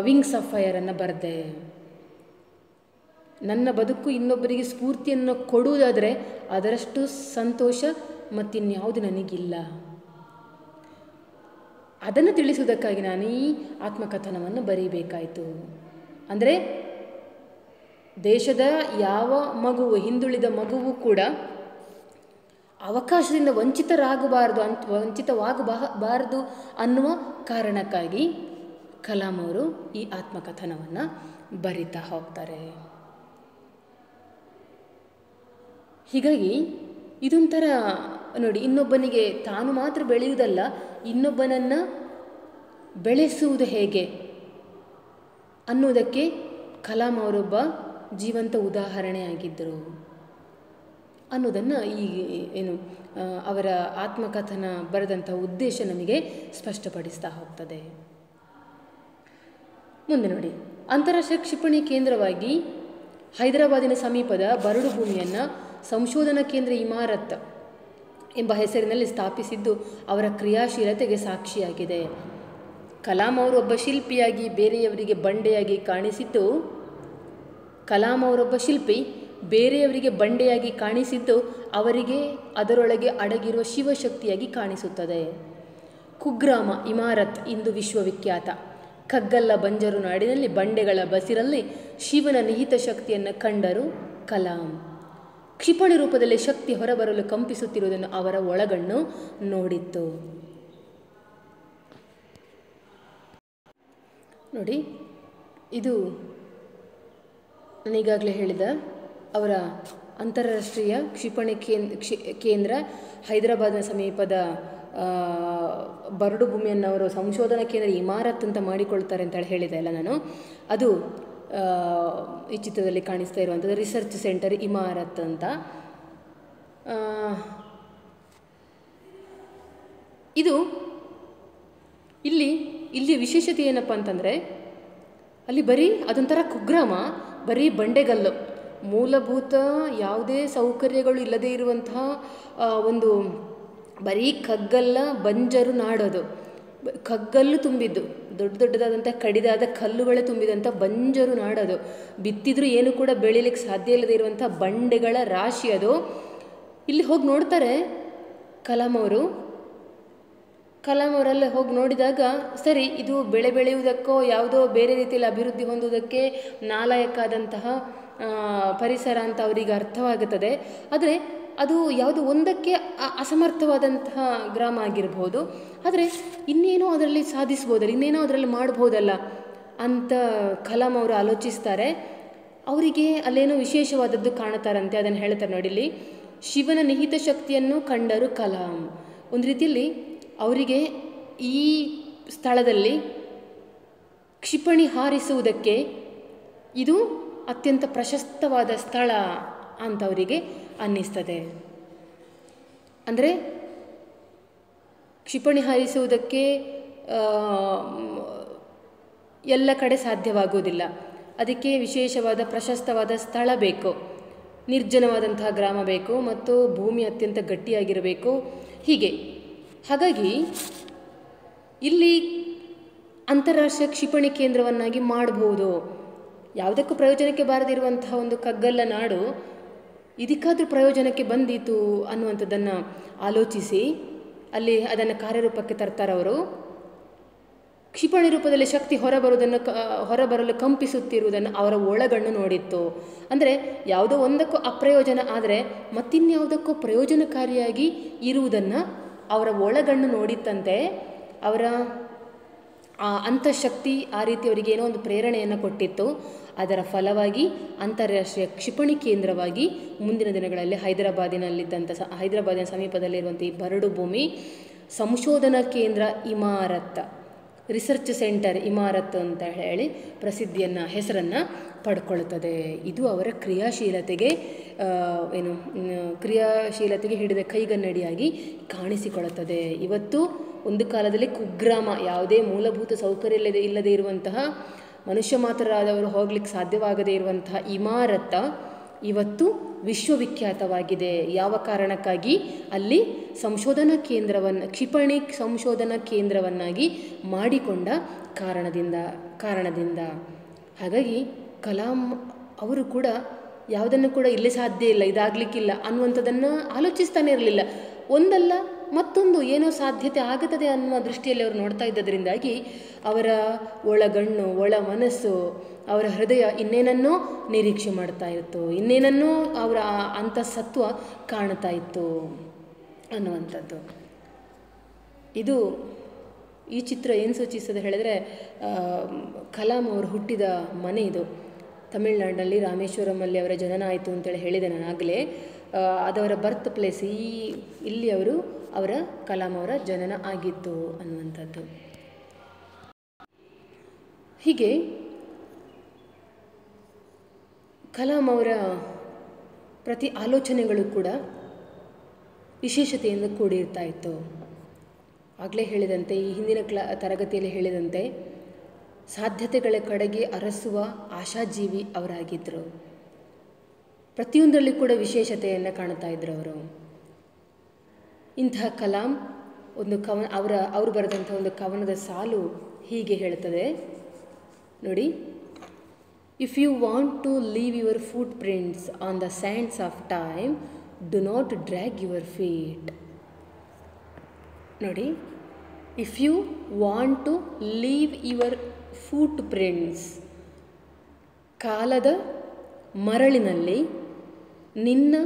ವಿಂಗ್ಸ್ ಆಫ್ ಫೈರನ್ನು ಬರೆದೆ. ನನ್ನ ಬದುಕು ಇನ್ನೊಬ್ಬರಿಗೆ ಸ್ಫೂರ್ತಿಯನ್ನು ಕೊಡುವುದಾದರೆ ಅದರಷ್ಟು ಸಂತೋಷ ಮತ್ತಿನ್ಯಾವುದು ನನಗಿಲ್ಲ. ಅದನ್ನು ತಿಳಿಸುವುದಕ್ಕಾಗಿ ನಾನು ಈ ಆತ್ಮಕಥನವನ್ನು ಬರೀಬೇಕಾಯಿತು. ಅಂದರೆ ದೇಶದ ಯಾವ ಮಗುವು, ಹಿಂದುಳಿದ ಮಗುವು ಕೂಡ ಅವಕಾಶದಿಂದ ವಂಚಿತವಾಗಬಾರದು ಅನ್ನುವ ಕಾರಣಕ್ಕಾಗಿ ಕಲಾಂ ಅವರು ಈ ಆತ್ಮಕಥನವನ್ನು ಬರಿತಾ ಹೋಗ್ತಾರೆ. ಹೀಗಾಗಿ ಇದೊಂಥರ ನೋಡಿ, ಇನ್ನೊಬ್ಬನಿಗೆ ತಾನು ಮಾತ್ರ ಬೆಳೆಯುವುದಲ್ಲ, ಇನ್ನೊಬ್ಬನನ್ನು ಬೆಳೆಸುವುದು ಹೇಗೆ ಅನ್ನುವುದಕ್ಕೆ ಕಲಾಂ ಅವರೊಬ್ಬ ಜೀವಂತ ಉದಾಹರಣೆಯಾಗಿದ್ದರು ಅನ್ನೋದನ್ನು ಅವರ ಆತ್ಮಕಥನ ಬರೆದಂಥ ಉದ್ದೇಶ ನಮಗೆ ಸ್ಪಷ್ಟಪಡಿಸ್ತಾ ಹೋಗ್ತದೆ. ಮುಂದೆ ನೋಡಿ, ಅಂತಾರಾಷ್ಟ್ರೀಯ ಕ್ಷಿಪಣಿ ಕೇಂದ್ರವಾಗಿ ಹೈದರಾಬಾದಿನ ಸಮೀಪದ ಬರಡು ಭೂಮಿಯನ್ನು ಸಂಶೋಧನಾ ಕೇಂದ್ರ ಇಮಾರತ್ ಎಂಬ ಹೆಸರಿನಲ್ಲಿ ಸ್ಥಾಪಿಸಿದ್ದು ಅವರ ಕ್ರಿಯಾಶೀಲತೆಗೆ ಸಾಕ್ಷಿಯಾಗಿದೆ. ಕಲಾಂ ಅವರು ಒಬ್ಬ ಶಿಲ್ಪಿಯಾಗಿ ಬೇರೆಯವರಿಗೆ ಬಂಡೆಯಾಗಿ ಕಾಣಿಸಿದ್ದು, ಅವರಿಗೆ ಅದರೊಳಗೆ ಅಡಗಿರುವ ಶಿವಶಕ್ತಿಯಾಗಿ ಕಾಣಿಸುತ್ತದೆ. ಕುಗ್ರಾಮ ಇಮಾರತ್ ಇಂದು ವಿಶ್ವವಿಖ್ಯಾತ. ಕಗ್ಗಲ್ಲ ಬಂಜರು ನಾಡಿನಲ್ಲಿ ಬಂಡೆಗಳ ಬಸಿರಲ್ಲಿ ಶಿವನ ನಿಹಿತ ಶಕ್ತಿಯನ್ನು ಕಂಡರು ಕಲಾಂ. ಕ್ಷಿಪಣಿ ರೂಪದಲ್ಲಿ ಶಕ್ತಿ ಹೊರಬರಲು ಕಂಪಿಸುತ್ತಿರುವುದನ್ನು ಅವರ ಒಳಗಣ್ಣು ನೋಡಿತ್ತು. ನೋಡಿ, ಇದು ನಾನೀಗಾಗಲೇ ಹೇಳಿದ ಅವರ ಅಂತಾರಾಷ್ಟ್ರೀಯ ಕ್ಷಿಪಣಿ ಕೇಂದ್ರ ಹೈದರಾಬಾದ್ನ ಸಮೀಪದ ಬರಡು ಭೂಮಿಯನ್ನು ಅವರು ಸಂಶೋಧನಾ ಕೇಂದ್ರ ಇಮಾರತ್ ಅಂತ ಮಾಡಿಕೊಳ್ತಾರೆ ಅಂತ ಹೇಳಿದೆ ಅಲ್ಲ ನಾನು. ಅದು ಈ ಚಿತ್ರದಲ್ಲಿ ಕಾಣಿಸ್ತಾ ಇರುವಂಥದ್ದು ರಿಸರ್ಚ್ ಸೆಂಟರ್ ಇಮಾರತ್ ಅಂತ. ಇದು ಇಲ್ಲಿ ವಿಶೇಷತೆ ಏನಪ್ಪ ಅಂತಂದರೆ, ಅಲ್ಲಿ ಅದೊಂಥರ ಕುಗ್ರಾಮ, ಬರೀ ಬಂಡೆಗಲ್ಲು, ಮೂಲಭೂತ ಯಾವುದೇ ಸೌಕರ್ಯಗಳು ಇಲ್ಲದೇ ಇರುವಂತಹ ಒಂದು ಬರೀ ಕಗ್ಗಲ್ಲ ಬಂಜರು ನಾಡೋದು. ಕಗ್ಗಲ್ಲು ತುಂಬಿದ್ದು, ದೊಡ್ಡದಾದಂಥ ಕಡಿದಾದ ಕಲ್ಲುಗಳೇ ತುಂಬಿದಂಥ ಬಂಜರು ನಾಡೋದು. ಬಿತ್ತಿದ್ರೂ ಏನು ಕೂಡ ಬೆಳೀಲಿಕ್ಕೆ ಸಾಧ್ಯ ಇಲ್ಲದೆ ಇರುವಂಥ ಬಂಡೆಗಳ ರಾಶಿ ಅದು. ಇಲ್ಲಿ ಹೋಗಿ ನೋಡ್ತಾರೆ ಕಲಾಂ ಅವರೆಲ್ಲ ಹೋಗಿ ನೋಡಿದಾಗ, ಸರಿ, ಇದು ಬೆಳೆ ಬೆಳೆಯುವುದಕ್ಕೋ ಯಾವುದೋ ಬೇರೆ ರೀತಿಯಲ್ಲಿ ಅಭಿವೃದ್ಧಿ ಹೊಂದುವುದಕ್ಕೆ ನಾಲಾಯಕ್ಕಾದಂತಹ ಪರಿಸರ ಅಂತ ಅವರಿಗೆ ಅರ್ಥವಾಗುತ್ತದೆ. ಆದರೆ ಅದು ಯಾವುದು ಒಂದಕ್ಕೆ ಅಸಮರ್ಥವಾದಂತಹ ಗ್ರಾಮ ಆಗಿರ್ಬೋದು, ಆದರೆ ಇನ್ನೇನೋ ಅದರಲ್ಲಿ ಸಾಧಿಸ್ಬೋದಲ್ಲ, ಇನ್ನೇನೋ ಅದರಲ್ಲಿ ಮಾಡ್ಬೋದಲ್ಲ ಅಂತ ಕಲಾಂ ಅವರು ಆಲೋಚಿಸ್ತಾರೆ. ಅವರಿಗೆ ಅಲ್ಲೇನೋ ವಿಶೇಷವಾದದ್ದು ಕಾಣುತ್ತಾರಂತೆ. ಅದನ್ನು ಹೇಳ್ತಾರೆ ನೋಡಿ, ಇಲ್ಲಿ ಶಿವನ ನಿಹಿತ ಶಕ್ತಿಯನ್ನು ಕಂಡರು ಕಲಾಂ. ಒಂದು ರೀತಿಯಲ್ಲಿ ಅವರಿಗೆ ಈ ಸ್ಥಳದಲ್ಲಿ ಕ್ಷಿಪಣಿ ಹಾರಿಸುವುದಕ್ಕೆ ಇದು ಅತ್ಯಂತ ಪ್ರಶಸ್ತವಾದ ಸ್ಥಳ ಅಂತವರಿಗೆ ಅನ್ನಿಸ್ತದೆ. ಅಂದರೆ ಕ್ಷಿಪಣಿ ಹಾರಿಸುವುದಕ್ಕೆ ಎಲ್ಲ ಕಡೆ ಸಾಧ್ಯವಾಗುವುದಿಲ್ಲ. ಅದಕ್ಕೆ ವಿಶೇಷವಾದ ಪ್ರಶಸ್ತವಾದ ಸ್ಥಳ ಬೇಕು, ನಿರ್ಜನವಾದಂತಹ ಗ್ರಾಮ ಬೇಕು ಮತ್ತು ಭೂಮಿ ಅತ್ಯಂತ ಗಟ್ಟಿಯಾಗಿರಬೇಕು. ಹೀಗೆ ಹಾಗಾಗಿ ಇಲ್ಲಿ ಅಂತಾರಾಷ್ಟ್ರೀಯ ಕ್ಷಿಪಣಿ ಕೇಂದ್ರವನ್ನಾಗಿ ಮಾಡಬಹುದು. ಯಾವುದಕ್ಕೂ ಪ್ರಯೋಜನಕ್ಕೆ ಬಾರದಿರುವಂತಹ ಒಂದು ಕಗ್ಗಲ್ಲ ನಾಡು ಇದಕ್ಕಾದರೂ ಪ್ರಯೋಜನಕ್ಕೆ ಬಂದೀತು ಅನ್ನುವಂಥದ್ದನ್ನು ಆಲೋಚಿಸಿ ಅಲ್ಲಿ ಅದನ್ನು ಕಾರ್ಯರೂಪಕ್ಕೆ ತರ್ತಾರವರು. ಕ್ಷಿಪಣಿ ರೂಪದಲ್ಲಿ ಶಕ್ತಿ ಹೊರಬರಲು ಕಂಪಿಸುತ್ತಿರುವುದನ್ನು ಅವರ ಒಳಗಣ್ಣು ನೋಡಿತ್ತು. ಅಂದರೆ ಯಾವುದೋ ಒಂದಕ್ಕೂ ಅಪ್ರಯೋಜನ ಆದರೆ ಮತ್ತಿನ್ಯಾವುದಕ್ಕೂ ಪ್ರಯೋಜನಕಾರಿಯಾಗಿ ಇರುವುದನ್ನು ಅವರ ಒಳಗಣ್ಣು ನೋಡಿತ್ತಂತೆ. ಅವರ ಅಂತಃಶಕ್ತಿ ಆ ರೀತಿ ಅವರಿಗೆ ಏನೋ ಒಂದು ಪ್ರೇರಣೆಯನ್ನು ಕೊಟ್ಟಿತ್ತು. ಅದರ ಫಲವಾಗಿ ಅಂತಾರಾಷ್ಟ್ರೀಯ ಕ್ಷಿಪಣಿ ಕೇಂದ್ರವಾಗಿ ಮುಂದಿನ ದಿನಗಳಲ್ಲಿ ಹೈದರಾಬಾದಿನ ಸಮೀಪದಲ್ಲಿರುವಂಥ ಈ ಬರಡು ಭೂಮಿ ಸಂಶೋಧನಾ ಕೇಂದ್ರ ಇಮಾರತ್, ರಿಸರ್ಚ್ ಸೆಂಟರ್ ಇಮಾರತ್ ಅಂತ ಹೇಳಿ ಹೆಸರನ್ನು ಪಡ್ಕೊಳ್ತದೆ. ಇದು ಅವರ ಕ್ರಿಯಾಶೀಲತೆಗೆ ಹಿಡಿದ ಕೈಗನ್ನಡಿಯಾಗಿ ಕಾಣಿಸಿಕೊಳ್ಳುತ್ತದೆ. ಇವತ್ತು ಒಂದು ಕಾಲದಲ್ಲಿ ಕುಗ್ರಾಮ, ಯಾವುದೇ ಮೂಲಭೂತ ಸೌಕರ್ಯ ಇಲ್ಲದೆ ಇರುವಂತಹ, ಮನುಷ್ಯ ಮಾತ್ರರಾದವರು ಹೋಗ್ಲಿಕ್ಕೆ ಸಾಧ್ಯವಾಗದೇ ಇರುವಂತಹ ಇಮಾರತ ಇವತ್ತು ವಿಶ್ವವಿಖ್ಯಾತವಾಗಿದೆ. ಯಾವ ಕಾರಣಕ್ಕಾಗಿ? ಅಲ್ಲಿ ಕ್ಷಿಪಣಿ ಸಂಶೋಧನಾ ಕೇಂದ್ರವನ್ನಾಗಿ ಮಾಡಿಕೊಂಡ ಕಾರಣದಿಂದ. ಹಾಗಾಗಿ ಕಲಾಂ ಅವರು ಕೂಡ ಯಾವುದನ್ನು ಕೂಡ ಇಲ್ಲಿ ಸಾಧ್ಯ ಇಲ್ಲ, ಇದಾಗಲಿಕ್ಕಿಲ್ಲ ಅನ್ನುವಂಥದ್ದನ್ನು ಆಲೋಚಿಸ್ತಾನೆ ಇರಲಿಲ್ಲ. ಒಂದಲ್ಲ ಮತ್ತೊಂದು ಏನೋ ಸಾಧ್ಯತೆ ಆಗುತ್ತದೆ ಅನ್ನುವ ದೃಷ್ಟಿಯಲ್ಲಿ ಅವರು ನೋಡ್ತಾ ಇದ್ದದರಿಂದಾಗಿ ಅವರ ಒಳಗಣ್ಣು, ಒಳ ಮನಸ್ಸು, ಅವರ ಹೃದಯ ಇನ್ನೇನನ್ನೋ ನಿರೀಕ್ಷೆ ಮಾಡ್ತಾ ಇತ್ತು, ಇನ್ನೇನನ್ನೋ ಅವರ ಅಂತಃಸತ್ವ ಕಾಣ್ತಾ ಇತ್ತು ಅನ್ನುವಂಥದ್ದು. ಈ ಚಿತ್ರ ಏನು ಸೂಚಿಸ್ತದೆ ಹೇಳಿದರೆ, ಕಲಾಂ ಅವರು ಹುಟ್ಟಿದ ಮನೆ ಇದು. ತಮಿಳುನಾಡಿನಲ್ಲಿ ರಾಮೇಶ್ವರಮಲ್ಲಿ ಅವರ ಜನನ ಆಯಿತು ಅಂತೇಳಿ ಹೇಳಿದೆ ನಾನು ಆಗಲೇ. ಅದವರ ಬರ್ತ್ ಪ್ಲೇಸ್ ಇಲ್ಲಿ ಅವರ ಕಲಾಂ ಅವರ ಜನನ ಆಗಿತ್ತು ಅನ್ನುವಂಥದ್ದು. ಹೀಗೆ ಕಲಾಂ ಅವರ ಪ್ರತಿ ಆಲೋಚನೆಗಳು ಕೂಡ ವಿಶೇಷತೆಯಿಂದ ಕೂಡಿರ್ತಾ ಇತ್ತು. ಆಗಲೇ ಹೇಳಿದಂತೆ, ಈ ಹಿಂದಿನ ತರಗತಿಯಲ್ಲಿ ಹೇಳಿದಂತೆ, ಸಾಧ್ಯತೆಗಳ ಕಡೆಗೆ ಅರಸುವ ಆಶಾಜೀವಿ ಅವರಾಗಿದ್ದರು. ಪ್ರತಿಯೊಂದರಲ್ಲಿ ಕೂಡ ವಿಶೇಷತೆಯನ್ನು ಕಾಣ್ತಾ ಇದ್ರು ಅವರು. ಇಂತಹ ಕಲಾಂ ಒಂದು ಅವರು ಬರೆದಂಥ ಒಂದು ಕವನದ ಸಾಲು ಹೀಗೆ ಹೇಳ್ತದೆ ನೋಡಿ. If you want to leave your footprints on the sands of time, do not drag your feet. ನೋಡಿ, if you want to leave your footprints, ಕಾಲದ ಮರಳಿನಲ್ಲಿ ನಿನ್ನ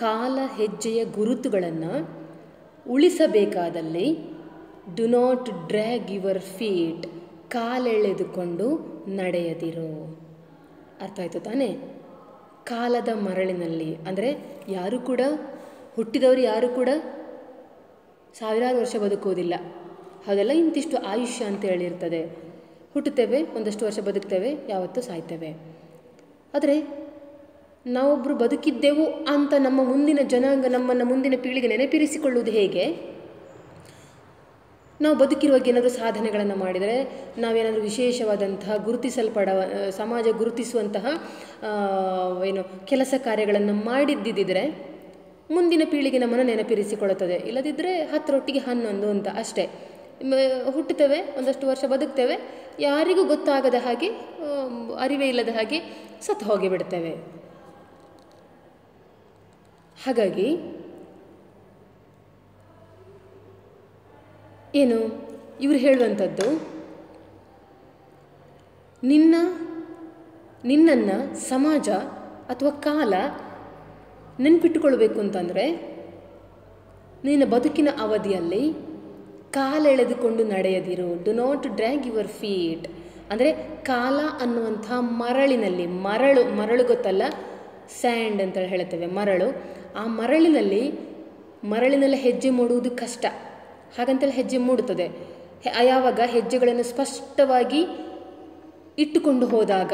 ಕಾಲ ಹೆಜ್ಜೆಯ ಗುರುತುಗಳನ್ನು ಉಳಿಸಬೇಕಾದಲ್ಲಿ, do not drag your feet, ಕಾಲೆಳೆದುಕೊಂಡು ನಡೆಯದಿರು. ಅರ್ಥ ಆಯಿತು ತಾನೇ? ಕಾಲದ ಮರಳಿನಲ್ಲಿ ಅಂದರೆ ಯಾರು ಕೂಡ ಹುಟ್ಟಿದವರು ಯಾರು ಕೂಡ ಸಾವಿರಾರು ವರ್ಷ ಬದುಕುವುದಿಲ್ಲ, ಅದೆಲ್ಲ ಇಂತಿಷ್ಟು ಆಯುಷ್ಯ ಅಂತ ಹೇಳಿರ್ತದೆ. ಹುಟ್ಟುತ್ತೇವೆ, ಒಂದಷ್ಟು ವರ್ಷ ಬದುಕ್ತೇವೆ, ಯಾವತ್ತೂ ಸಾಯ್ತೇವೆ. ಆದರೆ ನಾವೊಬ್ಬರು ಬದುಕಿದ್ದೆವು ಅಂತ ನಮ್ಮ ಮುಂದಿನ ಜನಾಂಗ, ನಮ್ಮನ್ನು ಮುಂದಿನ ಪೀಳಿಗೆ ನೆನಪಿರಿಸಿಕೊಳ್ಳುವುದು ಹೇಗೆ? ನಾವು ಬದುಕಿರುವಾಗ ಏನಾದರೂ ಸಾಧನೆಗಳನ್ನು ಮಾಡಿದರೆ, ನಾವೇನಾದರೂ ವಿಶೇಷವಾದಂತಹ ಸಮಾಜ ಗುರುತಿಸುವಂತಹ ಕೆಲಸ ಕಾರ್ಯಗಳನ್ನು ಮಾಡಿದ್ದಿದ್ದರೆ ಮುಂದಿನ ಪೀಳಿಗೆ ನಮ್ಮನ್ನು ನೆನಪಿರಿಸಿಕೊಳ್ಳುತ್ತದೆ. ಇಲ್ಲದಿದ್ದರೆ 10ರೊಟ್ಟಿಗೆ 11 ಅಂತ ಅಷ್ಟೇ. ಹುಟ್ಟುತ್ತೇವೆ, ಒಂದಷ್ಟು ವರ್ಷ ಬದುಕ್ತೇವೆ, ಯಾರಿಗೂ ಗೊತ್ತಾಗದ ಹಾಗೆ, ಅರಿವೇ ಇಲ್ಲದ ಹಾಗೆ ಸತ್ತು ಹೋಗಿಬಿಡ್ತೇವೆ. ಹಾಗಾಗಿ ಇವರು ಹೇಳುವಂಥದ್ದು, ನಿನ್ನನ್ನು ಸಮಾಜ ಅಥವಾ ಕಾಲ ನೆನಪಿಟ್ಟುಕೊಳ್ಬೇಕು ಅಂತಂದರೆ, ನಿನ್ನ ಬದುಕಿನ ಅವಧಿಯಲ್ಲಿ ಕಾಲೆಳೆದುಕೊಂಡು ನಡೆಯದಿರು. Do not drag your feet ಅಂದರೆ ಕಾಲ ಅನ್ನುವಂಥ ಮರಳಿನಲ್ಲಿ, ಮರಳು ಗೊತ್ತಲ್ಲ, ಸ್ಯಾಂಡ್ ಅಂತ ಹೇಳ್ತೇವೆ, ಮರಳು. ಆ ಮರಳಿನಲ್ಲಿ ಹೆಜ್ಜೆ ಮೂಡುವುದು ಕಷ್ಟ. ಹಾಗಂತೇಳಿ ಹೆಜ್ಜೆ ಮೂಡುತ್ತದೆ ಯಾವಾಗ ಹೆಜ್ಜೆಗಳನ್ನು ಸ್ಪಷ್ಟವಾಗಿ ಇಟ್ಟುಕೊಂಡು ಹೋದಾಗ,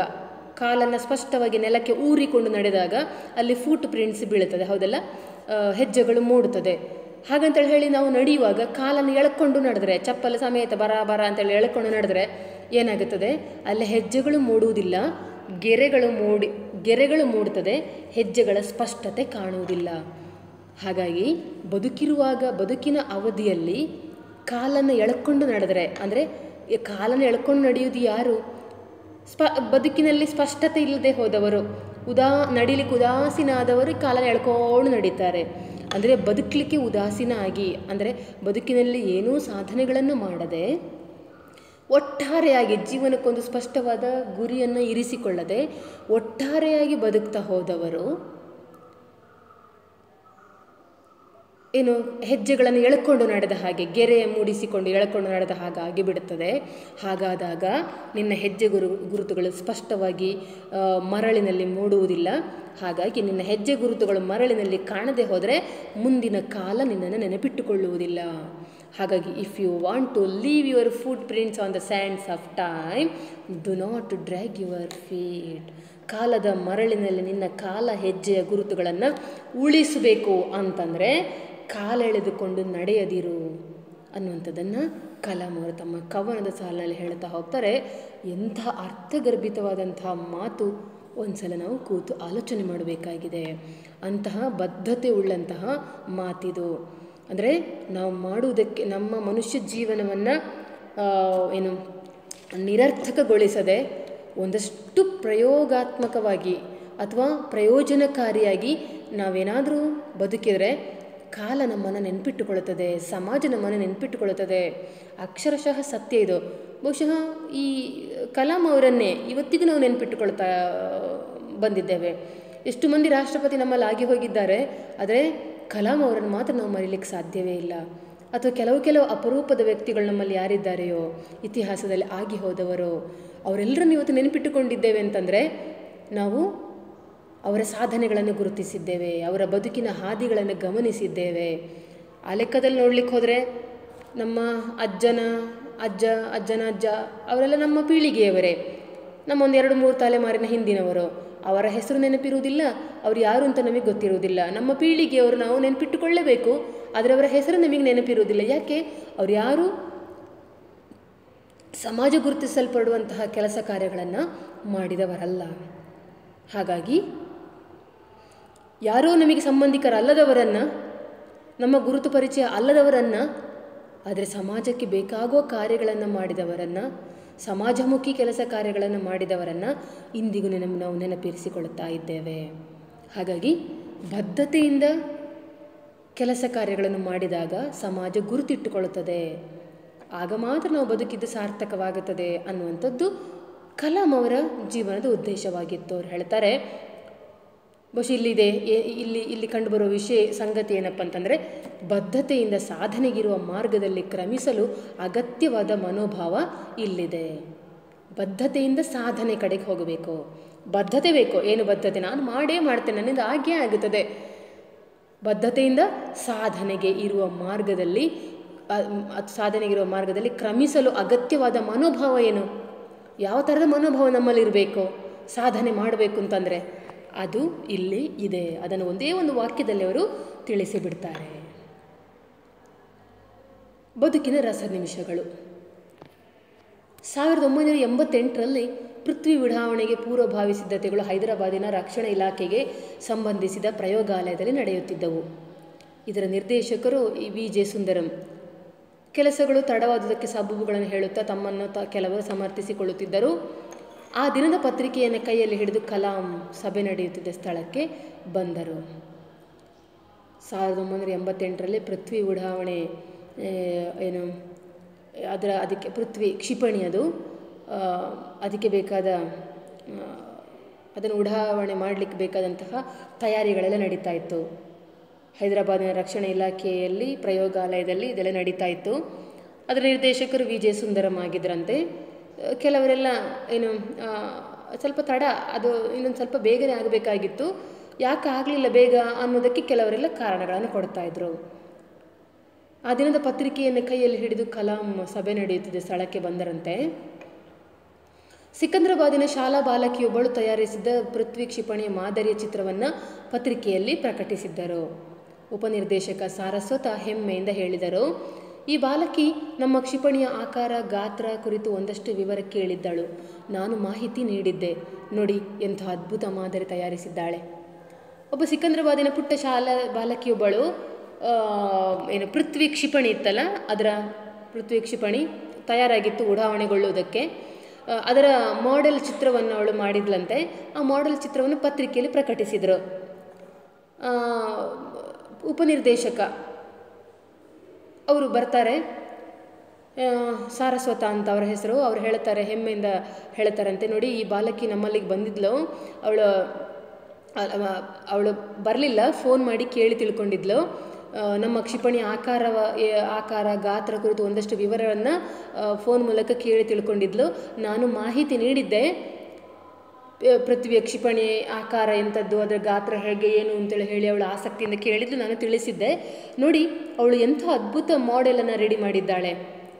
ಕಾಲನ್ನು ಸ್ಪಷ್ಟವಾಗಿ ನೆಲಕ್ಕೆ ಊರಿಕೊಂಡು ನಡೆದಾಗ ಅಲ್ಲಿ ಫೂಟ್ ಪ್ರಿಂಟ್ಸ್ ಬೀಳುತ್ತದೆ, ಹೌದಲ್ಲ, ಹೆಜ್ಜೆಗಳು ಮೂಡುತ್ತದೆ. ಹಾಗಂತೇಳಿ ಹೇಳಿ ನಾವು ನಡೆಯುವಾಗ ಕಾಲನ್ನು ಎಳ್ಕೊಂಡು ನಡೆದ್ರೆ, ಚಪ್ಪಲ ಸಮೇತ ಬರ ಬರ ಅಂತೇಳಿ ಎಳ್ಕೊಂಡು ನಡೆದ್ರೆ ಏನಾಗುತ್ತದೆ, ಅಲ್ಲಿ ಹೆಜ್ಜೆಗಳು ಮೂಡುವುದಿಲ್ಲ, ಗೆರೆಗಳು ಮೂಡುತ್ತದೆ, ಹೆಜ್ಜೆಗಳ ಸ್ಪಷ್ಟತೆ ಕಾಣುವುದಿಲ್ಲ. ಹಾಗಾಗಿ ಬದುಕಿನ ಅವಧಿಯಲ್ಲಿ ಕಾಲನ್ನು ಎಳ್ಕೊಂಡು ನಡೆದರೆ, ಅಂದರೆ ಕಾಲನ್ನು ಎಳ್ಕೊಂಡು ನಡೆಯುವುದು ಯಾರು? ಬದುಕಿನಲ್ಲಿ ಸ್ಪಷ್ಟತೆ ಇಲ್ಲದೆ ಹೋದವರು, ನಡಿಲಿಕ್ಕೆ ಉದಾಸೀನ ಆದವರು ಕಾಲನ್ನು ಎಳ್ಕೊಂಡು ನಡೀತಾರೆ. ಅಂದರೆ ಬದುಕಲಿಕ್ಕೆ ಉದಾಸೀನ ಆಗಿ, ಅಂದರೆ ಬದುಕಿನಲ್ಲಿ ಏನೂ ಸಾಧನೆಗಳನ್ನು ಮಾಡದೆ, ಒಟ್ಟಾರೆಯಾಗಿ ಜೀವನಕ್ಕೊಂದು ಸ್ಪಷ್ಟವಾದ ಗುರಿಯನ್ನು ಇರಿಸಿಕೊಳ್ಳದೆ ಒಟ್ಟಾರೆಯಾಗಿ ಬದುಕ್ತಾ ಹೋದವರು ಏನು ಹೆಜ್ಜೆಗಳನ್ನು ಎಳ್ಕೊಂಡು ನಡೆದ ಹಾಗೆ, ಗೆರೆ ಮೂಡಿಸಿಕೊಂಡು ಎಳ್ಕೊಂಡು ನಡೆದ ಹಾಗಾಗಿ ಬಿಡುತ್ತದೆ. ಹಾಗಾದಾಗ ನಿನ್ನ ಹೆಜ್ಜೆ ಗುರುತುಗಳು ಸ್ಪಷ್ಟವಾಗಿ ಮರಳಿನಲ್ಲಿ ಮೂಡುವುದಿಲ್ಲ. ಹಾಗಾಗಿ ನಿನ್ನ ಹೆಜ್ಜೆ ಗುರುತುಗಳು ಮರಳಿನಲ್ಲಿ ಕಾಣದೆ ಹೋದರೆ ಮುಂದಿನ ಕಾಲ ನಿನ್ನನ್ನು ನೆನಪಿಟ್ಟುಕೊಳ್ಳುವುದಿಲ್ಲ. ಹಾಗಾಗಿ if you want to leave your footprints on the sands of time, do not drag your feet. ಕಾಲದ ಮರಳಿನಲ್ಲಿ ನಿನ್ನ ಕಾಲ ಹೆಜ್ಜೆಯ ಗುರುತುಗಳನ್ನು ಉಳಿಸಬೇಕು ಅಂತಂದರೆ ಕಾಲೆಳೆದುಕೊಂಡು ನಡೆಯದಿರು ಅನ್ನುವಂಥದ್ದನ್ನು ಕಲಾಂ ಅವರು ತಮ್ಮ ಕವನದ ಸಾಲಿನಲ್ಲಿ ಹೇಳ್ತಾ ಹೋಗ್ತಾರೆ. ಎಂಥ ಅರ್ಥಗರ್ಭಿತವಾದಂತಹ ಮಾತು, ಒಂದು ಸಲ ನಾವು ಕೂತು ಆಲೋಚನೆ ಮಾಡಬೇಕಾಗಿದೆ. ಅಂತಹ ಬದ್ಧತೆ ಉಳ್ಳಂತಹ ಮಾತಿದು. ಅಂದರೆ ನಾವು ಮಾಡುವುದಕ್ಕೆ ನಮ್ಮ ಮನುಷ್ಯ ಜೀವನವನ್ನು ನಿರರ್ಥಕಗೊಳಿಸದೆ ಒಂದಷ್ಟು ಪ್ರಯೋಗಾತ್ಮಕವಾಗಿ ಅಥವಾ ಪ್ರಯೋಜನಕಾರಿಯಾಗಿ ನಾವೇನಾದರೂ ಬದುಕಿದರೆ ಕಾಲ ನಮ್ಮನ್ನು ನೆನಪಿಟ್ಟುಕೊಳ್ಳುತ್ತದೆ, ಸಮಾಜ ನಮ್ಮನ್ನು ನೆನಪಿಟ್ಟುಕೊಳ್ಳುತ್ತದೆ. ಅಕ್ಷರಶಃ ಸತ್ಯ ಇದು. ಬಹುಶಃ ಈ ಕಲಾಂ ಅವರನ್ನೇ ಇವತ್ತಿಗೂ ನಾವು ನೆನಪಿಟ್ಟುಕೊಳ್ತಾ ಬಂದಿದ್ದೇವೆ. ಎಷ್ಟು ಮಂದಿ ರಾಷ್ಟ್ರಪತಿ ನಮ್ಮಲ್ಲಿ ಆಗಿ ಹೋಗಿದ್ದಾರೆ, ಆದರೆ ಕಲಾಂ ಅವರನ್ನು ಮಾತ್ರ ನಾವು ಮರೀಲಿಕ್ಕೆ ಸಾಧ್ಯವೇ ಇಲ್ಲ. ಅಥವಾ ಕೆಲವು ಅಪರೂಪದ ವ್ಯಕ್ತಿಗಳು ನಮ್ಮಲ್ಲಿ ಯಾರಿದ್ದಾರೆಯೋ ಇತಿಹಾಸದಲ್ಲಿ ಆಗಿ ಹೋದವರು, ಅವರೆಲ್ಲರನ್ನು ಇವತ್ತು ನೆನಪಿಟ್ಟುಕೊಂಡಿದ್ದೇವೆ ಅಂತಂದರೆ ನಾವು ಅವರ ಸಾಧನೆಗಳನ್ನು ಗುರುತಿಸಿದ್ದೇವೆ, ಅವರ ಬದುಕಿನ ಹಾದಿಗಳನ್ನು ಗಮನಿಸಿದ್ದೇವೆ. ಆ ಲೆಕ್ಕದಲ್ಲಿ ನೋಡಲಿಕ್ಕೆ ಹೋದರೆ ನಮ್ಮ ಅಜ್ಜನ ಅಜ್ಜ ಅವರೆಲ್ಲ ನಮ್ಮ ಪೀಳಿಗೆಯವರೇ, ನಮ್ಮ ಒಂದು 2-3 ತಲೆಮಾರಿನ ಹಿಂದಿನವರು. ಅವರ ಹೆಸರು ನೆನಪಿರುವುದಿಲ್ಲ, ಅವರು ಯಾರು ಅಂತ ನಮಗೆ ಗೊತ್ತಿರುವುದಿಲ್ಲ. ನಮ್ಮ ಪೀಳಿಗೆಯವರು ನಾವು ನೆನಪಿಟ್ಟುಕೊಳ್ಳಬೇಕು, ಆದರೆ ಅವರ ಹೆಸರು ನಮಗೆ ನೆನಪಿರುವುದಿಲ್ಲ. ಯಾಕೆ? ಅವ್ರು ಯಾರು ಸಮಾಜ ಗುರುತಿಸಲ್ಪಡುವಂತಹ ಕೆಲಸ ಕಾರ್ಯಗಳನ್ನು ಮಾಡಿದವರಲ್ಲ. ಹಾಗಾಗಿ ಯಾರೋ ನಮಗೆ ಸಂಬಂಧಿಕರಲ್ಲದವರನ್ನು, ನಮ್ಮ ಗುರುತು ಪರಿಚಯ ಅಲ್ಲದವರನ್ನು, ಆದರೆ ಸಮಾಜಕ್ಕೆ ಬೇಕಾಗುವ ಕಾರ್ಯಗಳನ್ನು ಮಾಡಿದವರನ್ನು, ಸಮಾಜಮುಖಿ ಕೆಲಸ ಕಾರ್ಯಗಳನ್ನು ಮಾಡಿದವರನ್ನು ಇಂದಿಗೂ ನಾವು ನೆನಪಿರಿಸಿಕೊಳ್ಳುತ್ತಾ ಇದ್ದೇವೆ. ಹಾಗಾಗಿ ಬದ್ಧತೆಯಿಂದ ಕೆಲಸ ಕಾರ್ಯಗಳನ್ನು ಮಾಡಿದಾಗ ಸಮಾಜ ಗುರುತಿಟ್ಟುಕೊಳ್ಳುತ್ತದೆ, ಆಗ ಮಾತ್ರ ನಾವು ಬದುಕಿದ್ದು ಸಾರ್ಥಕವಾಗುತ್ತದೆ ಅನ್ನುವಂಥದ್ದು ಕಲಾಂ ಅವರ ಜೀವನದ ಉದ್ದೇಶವಾಗಿತ್ತು. ಅವ್ರು ಹೇಳ್ತಾರೆ, ಬಹುಶಃ ಇಲ್ಲಿ ಕಂಡುಬರುವ ಸಂಗತಿ ಏನಪ್ಪ ಅಂತಂದರೆ, ಬದ್ಧತೆಯಿಂದ ಸಾಧನೆಗಿರುವ ಮಾರ್ಗದಲ್ಲಿ ಕ್ರಮಿಸಲು ಅಗತ್ಯವಾದ ಮನೋಭಾವ ಇಲ್ಲಿದೆ. ಬದ್ಧತೆಯಿಂದ ಸಾಧನೆ ಕಡೆಗೆ ಹೋಗಬೇಕು. ಬದ್ಧತೆ ಬೇಕು. ಏನು ಬದ್ಧತೆ? ನಾನು ಮಾಡೇ ಮಾಡ್ತೇನೆ, ನನ್ನಿಂದ ಆಗೇ ಆಗುತ್ತದೆ. ಬದ್ಧತೆಯಿಂದ ಸಾಧನೆಗೆ ಇರುವ ಮಾರ್ಗದಲ್ಲಿ ಕ್ರಮಿಸಲು ಅಗತ್ಯವಾದ ಮನೋಭಾವ ಏನು? ಯಾವ ಥರದ ಮನೋಭಾವ ನಮ್ಮಲ್ಲಿರಬೇಕು ಸಾಧನೆ ಮಾಡಬೇಕು ಅಂತಂದರೆ? ಅದು ಇಲ್ಲಿ ಇದೆ. ಅದನ್ನು ಒಂದೇ ಒಂದು ವಾಕ್ಯದಲ್ಲಿ ಅವರು ತಿಳಿಸಿಬಿಡ್ತಾರೆ. ಬದುಕಿನ ರಸ ನಿಮಿಷಗಳು. 1988ರಲ್ಲಿ ಪೃಥ್ವಿ ಉಡಾವಣೆಗೆ ಪೂರ್ವಭಾವಿ ಸಿದ್ಧತೆಗಳು ಹೈದರಾಬಾದಿನ ರಕ್ಷಣಾ ಇಲಾಖೆಗೆ ಸಂಬಂಧಿಸಿದ ಪ್ರಯೋಗಾಲಯದಲ್ಲಿ ನಡೆಯುತ್ತಿದ್ದವು. ಇದರ ನಿರ್ದೇಶಕರು ವಿ.ಜೆ. ಸುಂದರಂ. ಕೆಲಸಗಳು ತಡವಾದುದಕ್ಕೆ ಸಬೂಬುಗಳನ್ನು ಹೇಳುತ್ತಾ ತಮ್ಮನ್ನು ಕೆಲವರು ಸಮರ್ಥಿಸಿಕೊಳ್ಳುತ್ತಿದ್ದರು. ಆ ದಿನದ ಪತ್ರಿಕೆಯನ್ನು ಕೈಯಲ್ಲಿ ಹಿಡಿದು ಕಲಾಂ ಸಭೆ ನಡೆಯುತ್ತಿದ್ದ ಸ್ಥಳಕ್ಕೆ ಬಂದರು. 1988ರಲ್ಲಿ ಪೃಥ್ವಿ ಉಡಾವಣೆ ಅದಕ್ಕೆ ಪೃಥ್ವಿ ಕ್ಷಿಪಣಿ ಅದಕ್ಕೆ ಬೇಕಾದ ಅದನ್ನು ಉಡಾವಣೆ ಮಾಡಲಿಕ್ಕೆ ಬೇಕಾದಂತಹ ತಯಾರಿಗಳೆಲ್ಲ ನಡೀತಾ ಇತ್ತು. ಹೈದರಾಬಾದಿನ ರಕ್ಷಣಾ ಇಲಾಖೆಯಲ್ಲಿ ಪ್ರಯೋಗಾಲಯದಲ್ಲಿ ಇದೆಲ್ಲ ನಡೀತಾ ಇತ್ತು. ಅದರ ನಿರ್ದೇಶಕರು ವಿ.ಜೆ. ಸುಂದರಂ ಆಗಿದ್ದರಂತೆ. ಕೆಲವರೆಲ್ಲ ಸ್ವಲ್ಪ ತಡ, ಅದು ಇನ್ನೊಂದು ಸ್ವಲ್ಪ ಬೇಗನೆ ಆಗಬೇಕಾಗಿತ್ತು, ಯಾಕೆ ಆಗಲಿಲ್ಲ ಬೇಗ ಅನ್ನೋದಕ್ಕೆ ಕೆಲವರೆಲ್ಲ ಕಾರಣಗಳನ್ನು ಕೊಡ್ತಾಯಿದ್ರು. ಆ ದಿನದ ಪತ್ರಿಕೆಯನ್ನು ಕೈಯಲ್ಲಿ ಹಿಡಿದು ಕಲಾಂ ಸಭೆ ನಡೆಯುತ್ತಿದ್ದ ಸ್ಥಳಕ್ಕೆ ಬಂದರಂತೆ. ಸಿಕಂದ್ರಾಬಾದಿನ ಶಾಲಾ ಬಾಲಕಿಯೊಬ್ಬಳು ತಯಾರಿಸಿದ ಪೃಥ್ವಿ ಕ್ಷಿಪಣಿಯ ಮಾದರಿಯ ಚಿತ್ರವನ್ನು ಪತ್ರಿಕೆಯಲ್ಲಿ ಪ್ರಕಟಿಸಿದ್ದರು. ಉಪನಿರ್ದೇಶಕ ಸಾರಸ್ವತ ಹೆಮ್ಮೆಯಿಂದ ಹೇಳಿದರು, ಈ ಬಾಲಕಿ ನಮ್ಮ ಕ್ಷಿಪಣಿಯ ಆಕಾರ, ಗಾತ್ರ ಕುರಿತು ಒಂದಷ್ಟು ವಿವರ ಕೇಳಿದ್ದಳು. ನಾನು ಮಾಹಿತಿ ನೀಡಿದ್ದೆ. ನೋಡಿ ಎಂಥ ಅದ್ಭುತ ಮಾದರಿ ತಯಾರಿಸಿದ್ದಾಳೆ. ಒಬ್ಬ ಸಿಕಂದ್ರಾಬಾದಿನ ಪುಟ್ಟ ಶಾಲಾ ಬಾಲಕಿಯೊಬ್ಬಳು ಪೃಥ್ವಿ ಕ್ಷಿಪಣಿ ಇತ್ತಲ್ಲ, ಅದರ ಪೃಥ್ವಿ ಕ್ಷಿಪಣಿ ತಯಾರಾಗಿತ್ತು ಉಡಾವಣೆಗೊಳ್ಳುವುದಕ್ಕೆ. ಅದರ ಮಾಡೆಲ್ ಚಿತ್ರವನ್ನು ಅವಳು ಮಾಡಿದ್ಲಂತೆ. ಆ ಮಾಡೆಲ್ ಚಿತ್ರವನ್ನು ಪತ್ರಿಕೆಯಲ್ಲಿ ಪ್ರಕಟಿಸಿದರು. ಉಪನಿರ್ದೇಶಕ ಅವರು ಬರ್ತಾರೆ, ಸಾರಸ್ವತ ಅಂತ ಅವರ ಹೆಸರು. ಅವ್ರು ಹೇಳ್ತಾರೆ, ಹೆಮ್ಮೆಯಿಂದ ಹೇಳ್ತಾರಂತೆ, ನೋಡಿ ಈ ಬಾಲಕಿ ನಮ್ಮಲ್ಲಿಗೆ ಬಂದಿದ್ಲು, ಅವಳು ಬರಲಿಲ್ಲ, ಫೋನ್ ಮಾಡಿ ಕೇಳಿ ತಿಳ್ಕೊಂಡಿದ್ಲು. ನಮ್ಮ ಕ್ಷಿಪಣಿಯ ಆಕಾರ, ಗಾತ್ರ ಕುರಿತು ಒಂದಷ್ಟು ವಿವರವನ್ನು ಫೋನ್ ಮೂಲಕ ಕೇಳಿ ತಿಳ್ಕೊಂಡಿದ್ಲು. ನಾನು ಮಾಹಿತಿ ನೀಡಿದ್ದೆ, ಪೃಥ್ವಿಯ ಕ್ಷಿಪಣಿ ಆಕಾರ ಎಂಥದ್ದು, ಅದರ ಗಾತ್ರ ಹೇಗೆ ಏನು ಅಂತೇಳಿ ಹೇಳಿ ಅವಳು ಆಸಕ್ತಿಯಿಂದ ಕೇಳಿದ್ಲು. ನಾನು ತಿಳಿಸಿದ್ದೆ. ನೋಡಿ ಅವಳು ಎಂಥ ಅದ್ಭುತ ಮಾಡೆಲನ್ನು ರೆಡಿ ಮಾಡಿದ್ದಾಳೆ,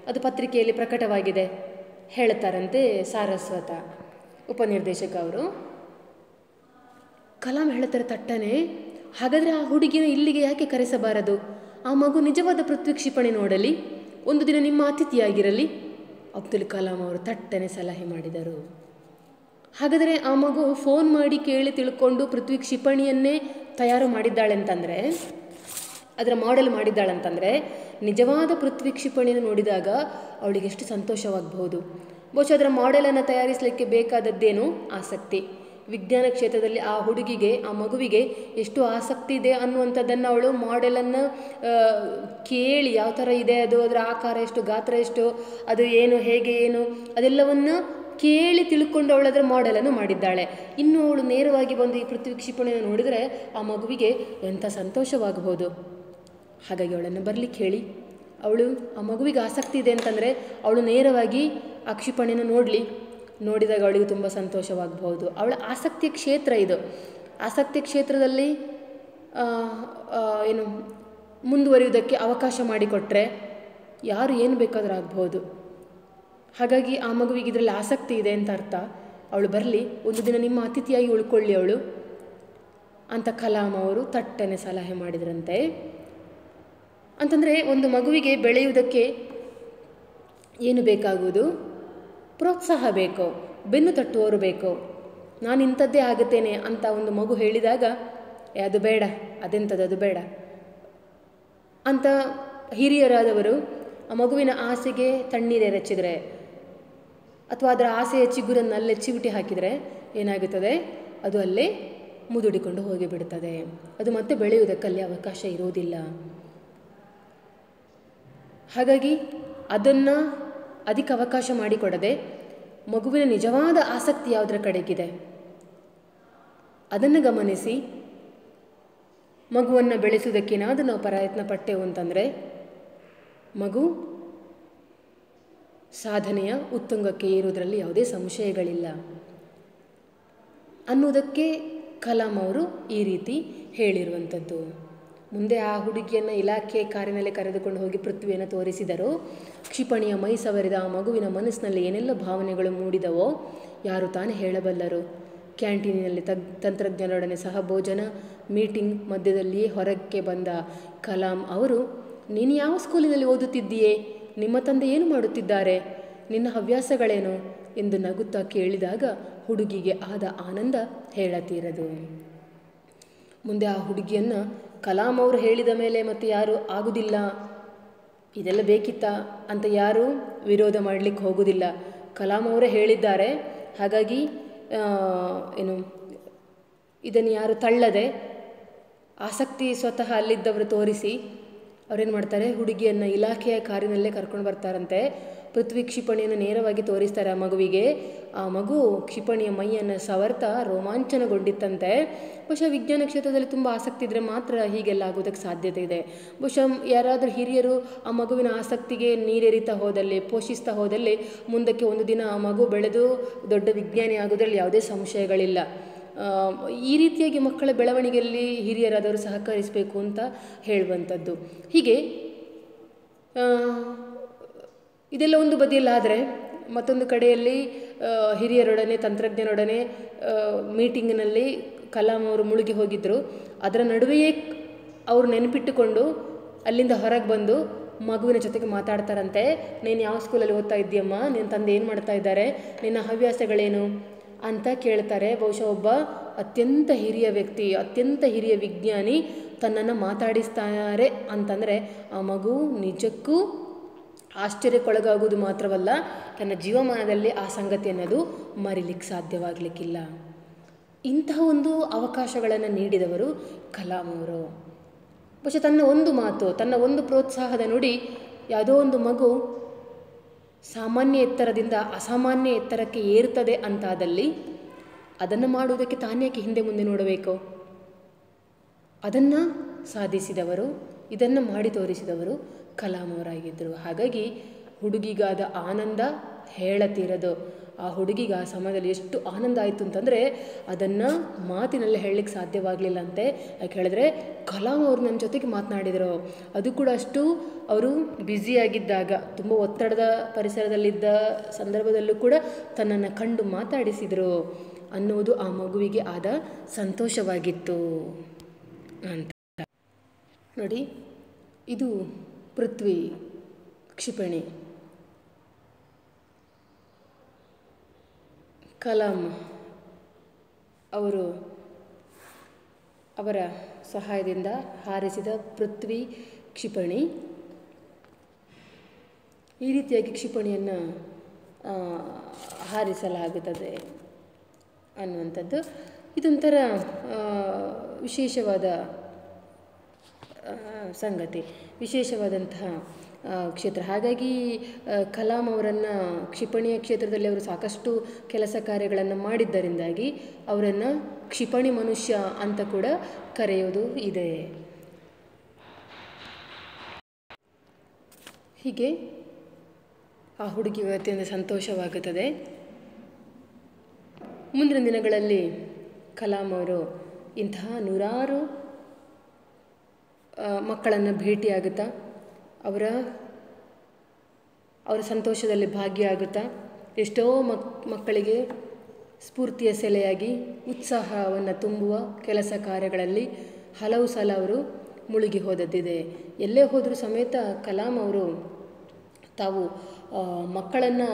ಅದು ಪತ್ರಿಕೆಯಲ್ಲಿ ಪ್ರಕಟವಾಗಿದೆ ಹೇಳ್ತಾರಂತೆ ಸಾರಸ್ವತ ಉಪನಿರ್ದೇಶಕ ಅವರು. ಕಲಾಂ ಹೇಳ್ತಾರೆ ತಟ್ಟನೆ, ಹಾಗಾದರೆ ಆ ಹುಡುಗಿನ ಇಲ್ಲಿಗೆ ಯಾಕೆ ಕರೆಸಬಾರದು? ಆ ಮಗು ನಿಜವಾದ ಪೃಥ್ವಿ ಕ್ಷಿಪಣಿ ನೋಡಲಿ, ಒಂದು ದಿನ ನಿಮ್ಮ ಅತಿಥಿಯಾಗಿರಲಿ. ಅಬ್ದುಲ್ ಕಲಾಂ ಅವರು ತಟ್ಟನೆ ಸಲಹೆ ಮಾಡಿದರು. ಹಾಗಾದರೆ ಆ ಮಗು ಫೋನ್ ಮಾಡಿ ಕೇಳಿ ತಿಳ್ಕೊಂಡು ಪೃಥ್ವಿ ಕ್ಷಿಪಣಿಯನ್ನೇ ತಯಾರು ಮಾಡಿದ್ದಾಳೆ ಅಂತಂದರೆ, ಅದರ ಮಾಡೆಲ್ ಮಾಡಿದ್ದಾಳಂತಂದರೆ, ನಿಜವಾದ ಪೃಥ್ವಿ ಕ್ಷಿಪಣಿಯನ್ನು ನೋಡಿದಾಗ ಅವಳಿಗೆ ಎಷ್ಟು ಸಂತೋಷವಾಗಬಹುದು. ಬಹುಶಃ ಅದರ ಮಾಡೆಲನ್ನು ತಯಾರಿಸಲಿಕ್ಕೆ ಬೇಕಾದದ್ದೇನು ಆಸಕ್ತಿ. ವಿಜ್ಞಾನ ಕ್ಷೇತ್ರದಲ್ಲಿ ಆ ಹುಡುಗಿಗೆ, ಆ ಮಗುವಿಗೆ ಎಷ್ಟು ಆಸಕ್ತಿ ಇದೆ ಅನ್ನುವಂಥದ್ದನ್ನು ಅವಳು ಮಾಡೆಲನ್ನು ಕೇಳಿ, ಯಾವ ಥರ ಇದೆ ಅದು, ಅದರ ಆಕಾರ ಎಷ್ಟು, ಗಾತ್ರ ಎಷ್ಟು, ಅದು ಏನು, ಹೇಗೆ ಏನು, ಅದೆಲ್ಲವನ್ನು ಕೇಳಿ ತಿಳ್ಕೊಂಡು ಅವಳು ಅದರ ಮಾಡೆಲನ್ನು ಮಾಡಿದ್ದಾಳೆ. ಇನ್ನು ಅವಳು ನೇರವಾಗಿ ಬಂದು ಈ ಪೃಥ್ವಿ ಕ್ಷಿಪಣಿಯನ್ನು ನೋಡಿದರೆ ಆ ಮಗುವಿಗೆ ಎಂಥ ಸಂತೋಷವಾಗಬಹುದು. ಹಾಗಾಗಿ ಅವಳನ್ನು ಬರಲಿಕ್ಕೆ ಹೇಳಿ, ಅವಳು ಆ ಮಗುವಿಗೆ ಆಸಕ್ತಿ ಇದೆ ಅಂತಂದರೆ ಅವಳು ನೇರವಾಗಿ ಆ ಕ್ಷಿಪಣಿಯನ್ನು ನೋಡಿದಾಗ ಅವಳಿಗೆ ತುಂಬ ಸಂತೋಷವಾಗಬಹುದು. ಅವಳ ಆಸಕ್ತಿಯ ಕ್ಷೇತ್ರ ಇದು. ಆಸಕ್ತಿಯ ಕ್ಷೇತ್ರದಲ್ಲಿ ಮುಂದುವರಿಯುವುದಕ್ಕೆ ಅವಕಾಶ ಮಾಡಿಕೊಟ್ರೆ ಯಾರು ಏನು ಬೇಕಾದರೂ ಆಗ್ಬೋದು. ಹಾಗಾಗಿ ಆ ಮಗುವಿಗೆ ಇದರಲ್ಲಿ ಆಸಕ್ತಿ ಇದೆ ಅಂತ ಅರ್ಥ. ಅವಳು ಬರಲಿ, ಒಂದು ದಿನ ನಿಮ್ಮ ಅತಿಥಿಯಾಗಿ ಉಳ್ಕೊಳ್ಳಿ ಅವಳು ಅಂತ ಕಲಾಂ ಅವರು ತಟ್ಟನೆ ಸಲಹೆ ಮಾಡಿದ್ರಂತೆ. ಅಂತಂದರೆ ಒಂದು ಮಗುವಿಗೆ ಬೆಳೆಯುವುದಕ್ಕೆ ಏನು ಬೇಕಾಗುವುದು? ಪ್ರೋತ್ಸಾಹ ಬೇಕು, ಬೆನ್ನು ತಟ್ಟುವವರು ಬೇಕು. ನಾನು ಇಂಥದ್ದೇ ಆಗುತ್ತೇನೆ ಅಂತ ಒಂದು ಮಗು ಹೇಳಿದಾಗ, ಅದು ಬೇಡ, ಅದೆಂಥದ್ದು, ಅದು ಬೇಡ ಅಂತ ಹಿರಿಯರಾದವರು ಆ ಮಗುವಿನ ಆಸೆಗೆ ತಣ್ಣೀರು ಎರಚಿದರೆ ಅಥವಾ ಅದರ ಆಸೆಯ ಚಿಗುರನ್ನು ಅಲ್ಲೇ ಚಿವುಟಿ ಹಾಕಿದರೆ ಏನಾಗುತ್ತದೆ? ಅದು ಅಲ್ಲೇ ಮುದುಡಿಕೊಂಡು ಹೋಗಿಬಿಡುತ್ತದೆ. ಅದು ಮತ್ತೆ ಬೆಳೆಯುವುದಕ್ಕಲ್ಲಿ ಅವಕಾಶ ಇರುವುದಿಲ್ಲ. ಹಾಗಾಗಿ ಅದನ್ನು ಅಧಿಕ ಅವಕಾಶ ಮಾಡಿಕೊಡದೆ ಮಗುವಿನ ನಿಜವಾದ ಆಸಕ್ತಿ ಯಾವುದರ ಕಡೆಗಿದೆ ಅದನ್ನು ಗಮನಿಸಿ ಮಗುವನ್ನು ಬೆಳೆಸುವುದಕ್ಕೇನಾದರೂ ನಾವು ಪ್ರಯತ್ನ ಪಟ್ಟೆವು ಅಂತಂದರೆ ಮಗು ಸಾಧನೆಯ ಉತ್ತುಂಗಕ್ಕೆ ಏರುವುದರಲ್ಲಿ ಯಾವುದೇ ಸಂಶಯಗಳಿಲ್ಲ ಅನ್ನುವುದಕ್ಕೆ ಕಲಾಂ ಅವರು ಈ ರೀತಿ ಹೇಳಿರುವಂಥದ್ದು. ಮುಂದೆ ಆ ಹುಡುಗಿಯನ್ನು ಇಲಾಖೆ ಕಾರಿನಲ್ಲಿ ಕರೆದುಕೊಂಡು ಹೋಗಿ ಪೃಥ್ವಿಯನ್ನು ತೋರಿಸಿದರು. ಕ್ಷಿಪಣಿಯ ಮೈ ಸವರಿದ ಆ ಮಗುವಿನ ಮನಸ್ಸಿನಲ್ಲಿ ಏನೆಲ್ಲ ಭಾವನೆಗಳು ಮೂಡಿದವೋ ಯಾರು ತಾನೇ ಹೇಳಬಲ್ಲರು. ಕ್ಯಾಂಟೀನಿನಲ್ಲಿ ತಂತ್ರಜ್ಞರೊಡನೆ ಸಹ ಭೋಜನ ಮೀಟಿಂಗ್ ಮಧ್ಯದಲ್ಲಿಯೇ ಹೊರಕ್ಕೆ ಬಂದ ಕಲಾಂ ಅವರು, ನೀನು ಯಾವ ಸ್ಕೂಲಿನಲ್ಲಿ ಓದುತ್ತಿದ್ದೀಯೇ? ನಿಮ್ಮ ತಂದೆ ಏನು ಮಾಡುತ್ತಿದ್ದಾರೆ? ನಿನ್ನ ಹವ್ಯಾಸಗಳೇನು ಎಂದು ನಗುತ್ತಾ ಕೇಳಿದಾಗ ಹುಡುಗಿಗೆ ಆದ ಆನಂದ ಹೇಳತೀರದು. ಮುಂದೆ ಆ ಹುಡುಗಿಯನ್ನು ಕಲಾಂ ಅವರು ಹೇಳಿದ ಮೇಲೆ ಮತ್ತೆ ಯಾರು ಆಗುವುದಿಲ್ಲ, ಇದೆಲ್ಲ ಬೇಕಿತ್ತಾ ಅಂತ ಯಾರೂ ವಿರೋಧ ಮಾಡಲಿಕ್ಕೆ ಹೋಗುವುದಿಲ್ಲ. ಕಲಾಂ ಅವರೇ ಹೇಳಿದ್ದಾರೆ, ಹಾಗಾಗಿ ಇದನ್ನು ಯಾರು ತಳ್ಳದೆ ಆಸಕ್ತಿ ಸ್ವತಃ ಅಲ್ಲಿದ್ದವರು ತೋರಿಸಿ ಅವ್ರೇನು ಮಾಡ್ತಾರೆ, ಹುಡುಗಿಯನ್ನು ಇಲಾಖೆಯ ಕಾರಿನಲ್ಲೇ ಕರ್ಕೊಂಡು ಬರ್ತಾರಂತೆ. ಪೃಥ್ವಿ ಕ್ಷಿಪಣಿಯನ್ನು ನೇರವಾಗಿ ತೋರಿಸ್ತಾರೆ ಆ ಮಗುವಿಗೆ. ಆ ಮಗು ಕ್ಷಿಪಣಿಯ ಮೈಯನ್ನು ಸವರ್ತಾ ರೋಮಾಂಚನಗೊಂಡಿತ್ತಂತೆ. ಬಹುಶಃ ವಿಜ್ಞಾನ ಕ್ಷೇತ್ರದಲ್ಲಿ ತುಂಬ ಆಸಕ್ತಿ ಇದ್ದರೆ ಮಾತ್ರ ಹೀಗೆಲ್ಲ ಆಗೋದಕ್ಕೆ ಸಾಧ್ಯತೆ ಇದೆ. ಬಹುಶಃ ಯಾರಾದರೂ ಹಿರಿಯರು ಆ ಮಗುವಿನ ಆಸಕ್ತಿಗೆ ನೀರೇರಿತಾ ಹೋದಲ್ಲಿ, ಪೋಷಿಸ್ತಾ ಹೋದಲ್ಲಿ ಮುಂದಕ್ಕೆ ಒಂದು ದಿನ ಆ ಮಗು ಬೆಳೆದು ದೊಡ್ಡ ವಿಜ್ಞಾನಿ ಆಗೋದ್ರಲ್ಲಿ ಯಾವುದೇ ಸಂಶಯಗಳಿಲ್ಲ. ಈ ರೀತಿಯಾಗಿ ಮಕ್ಕಳ ಬೆಳವಣಿಗೆಯಲ್ಲಿ ಹಿರಿಯರಾದವರು ಸಹಕರಿಸಬೇಕು ಅಂತ ಹೇಳುವಂಥದ್ದು. ಹೀಗೆ ಇದೆಲ್ಲ ಒಂದು ಬದಿಯಲ್ಲಾದರೆ ಮತ್ತೊಂದು ಕಡೆಯಲ್ಲಿ ಹಿರಿಯರೊಡನೆ ತಂತ್ರಜ್ಞರೊಡನೆ ಮೀಟಿಂಗ್ನಲ್ಲಿ ಕಲಾಂ ಅವರು ಮುಳುಗಿ ಹೋಗಿದ್ದರು. ಅದರ ನಡುವೆಯೇ ಅವರು ನೆನಪಿಟ್ಟುಕೊಂಡು ಅಲ್ಲಿಂದ ಹೊರಗೆ ಬಂದು ಮಗುವಿನ ಜೊತೆಗೆ ಮಾತಾಡ್ತಾರಂತೆ. ನೀನು ಯಾವ ಸ್ಕೂಲಲ್ಲಿ ಓದ್ತಾ ಇದ್ದೀಯಮ್ಮ, ನಿನ್ನ ತಂದೆ ಏನು ಮಾಡ್ತಾ ಇದ್ದಾರೆ, ನಿನ್ನ ಹವ್ಯಾಸಗಳೇನು ಅಂತ ಕೇಳ್ತಾರೆ. ಬಹುಶಃ ಒಬ್ಬ ಅತ್ಯಂತ ಹಿರಿಯ ವ್ಯಕ್ತಿ, ಅತ್ಯಂತ ಹಿರಿಯ ವಿಜ್ಞಾನಿ ತನ್ನನ್ನು ಮಾತಾಡಿಸ್ತಾರೆ ಅಂತಂದರೆ ಆ ಮಗು ನಿಜಕ್ಕೂ ಆಶ್ಚರ್ಯಕ್ಕೊಳಗಾಗುವುದು ಮಾತ್ರವಲ್ಲ, ತನ್ನ ಜೀವಮಾನದಲ್ಲಿ ಆ ಸಂಗತಿ ಅನ್ನೋದು ಮರಿಲಿಕ್ಕೆ ಸಾಧ್ಯವಾಗಲಿಕ್ಕಿಲ್ಲ. ಇಂತಹ ಒಂದು ಅವಕಾಶಗಳನ್ನು ನೀಡಿದವರು ಕಲಾಂ ಅವರು. ಬಹುಶಃ ತನ್ನ ಒಂದು ಮಾತು, ತನ್ನ ಒಂದು ಪ್ರೋತ್ಸಾಹದ ನುಡಿ ಯಾವುದೋ ಒಂದು ಮಗು ಸಾಮಾನ್ಯ ಎತ್ತರದಿಂದ ಅಸಾಮಾನ್ಯ ಎತ್ತರಕ್ಕೆ ಏರ್ತದೆ ಅಂತಾದಲ್ಲಿ ಅದನ್ನು ಮಾಡುವುದಕ್ಕೆ ತಾನೇಕೆ ಹಿಂದೆ ಮುಂದೆ ನೋಡಬೇಕು? ಅದನ್ನು ಸಾಧಿಸಿದವರು, ಇದನ್ನು ಮಾಡಿ ತೋರಿಸಿದವರು ಕಲಾಂ ಅವರಾಗಿದ್ದರು. ಹಾಗಾಗಿ ಹುಡುಗಿಗಾದ ಆನಂದ ಹೇಳತೀರದು. ಆ ಹುಡುಗಿಗೆ ಆ ಸಮಯದಲ್ಲಿ ಎಷ್ಟು ಆನಂದ ಆಯಿತು ಅಂತಂದರೆ ಅದನ್ನು ಮಾತಿನಲ್ಲಿ ಹೇಳಲಿಕ್ಕೆ ಸಾಧ್ಯವಾಗಲಿಲ್ಲ ಅಂತೆ. ಯಾಕೆ ಹೇಳಿದ್ರೆ ಕಲಾಂ ಅವರು ನನ್ನ ಜೊತೆಗೆ ಮಾತನಾಡಿದರು, ಅದು ಕೂಡ ಅಷ್ಟು ಅವರು ಬ್ಯುಸಿಯಾಗಿದ್ದಾಗ, ತುಂಬ ಒತ್ತಡದ ಪರಿಸರದಲ್ಲಿದ್ದ ಸಂದರ್ಭದಲ್ಲೂ ಕೂಡ ತನ್ನನ್ನು ಕಂಡು ಮಾತಾಡಿಸಿದರು ಅನ್ನುವುದು ಆ ಮಗುವಿಗೆ ಆದ ಸಂತೋಷವಾಗಿತ್ತು ಅಂತ ನೋಡಿ. ಇದು ಪೃಥ್ವಿ ಕ್ಷಿಪಣಿ. ಕಲಾಂ ಅವರು ಅವರ ಸಹಾಯದಿಂದ ಹಾರಿಸಿದ ಪೃಥ್ವಿ ಕ್ಷಿಪಣಿ. ಈ ರೀತಿಯಾಗಿ ಕ್ಷಿಪಣಿಯನ್ನು ಹಾರಿಸಲಾಗುತ್ತದೆ ಅನ್ನುವಂಥದ್ದು ಇದೊಂಥರ ವಿಶೇಷವಾದ ಸಂಗತಿ, ವಿಶೇಷವಾದಂತಹ ಕ್ಷೇತ್ರ. ಹಾಗಾಗಿ ಕಲಾಂ ಅವರನ್ನು ಕ್ಷಿಪಣಿಯ ಕ್ಷೇತ್ರದಲ್ಲಿ ಅವರು ಸಾಕಷ್ಟು ಕೆಲಸ ಕಾರ್ಯಗಳನ್ನು ಮಾಡಿದ್ದರಿಂದಾಗಿ ಅವರನ್ನು ಕ್ಷಿಪಣಿ ಮನುಷ್ಯ ಅಂತ ಕೂಡ ಕರೆಯೋದು ಇದೆ. ಹೀಗೆ ಆ ಹುಡುಗಿಗೆ ಅತ್ಯಂತ ಸಂತೋಷವಾಗುತ್ತದೆ. ಮುಂದಿನ ದಿನಗಳಲ್ಲಿ ಕಲಾಂ ಅವರು ಇಂತಹ ನೂರಾರು ಮಕ್ಕಳನ್ನು ಭೇಟಿಯಾಗುತ್ತಾ ಅವರ ಸಂತೋಷದಲ್ಲಿ ಭಾಗಿಯಾಗುತ್ತಾ ಎಷ್ಟೋ ಮಕ್ಕಳಿಗೆ ಸ್ಫೂರ್ತಿಯ ಸೆಲೆಯಾಗಿ ಉತ್ಸಾಹವನ್ನು ತುಂಬುವ ಕೆಲಸ ಕಾರ್ಯಗಳಲ್ಲಿ ಹಲವು ಸಲ ಅವರು ಮುಳುಗಿ ಹೋದದ್ದಿದೆ. ಎಲ್ಲೇ ಹೋದರೂ ಸಮೇತ ಕಲಾಂ ಅವರು ತಾವು ಮಕ್ಕಳನ್ನು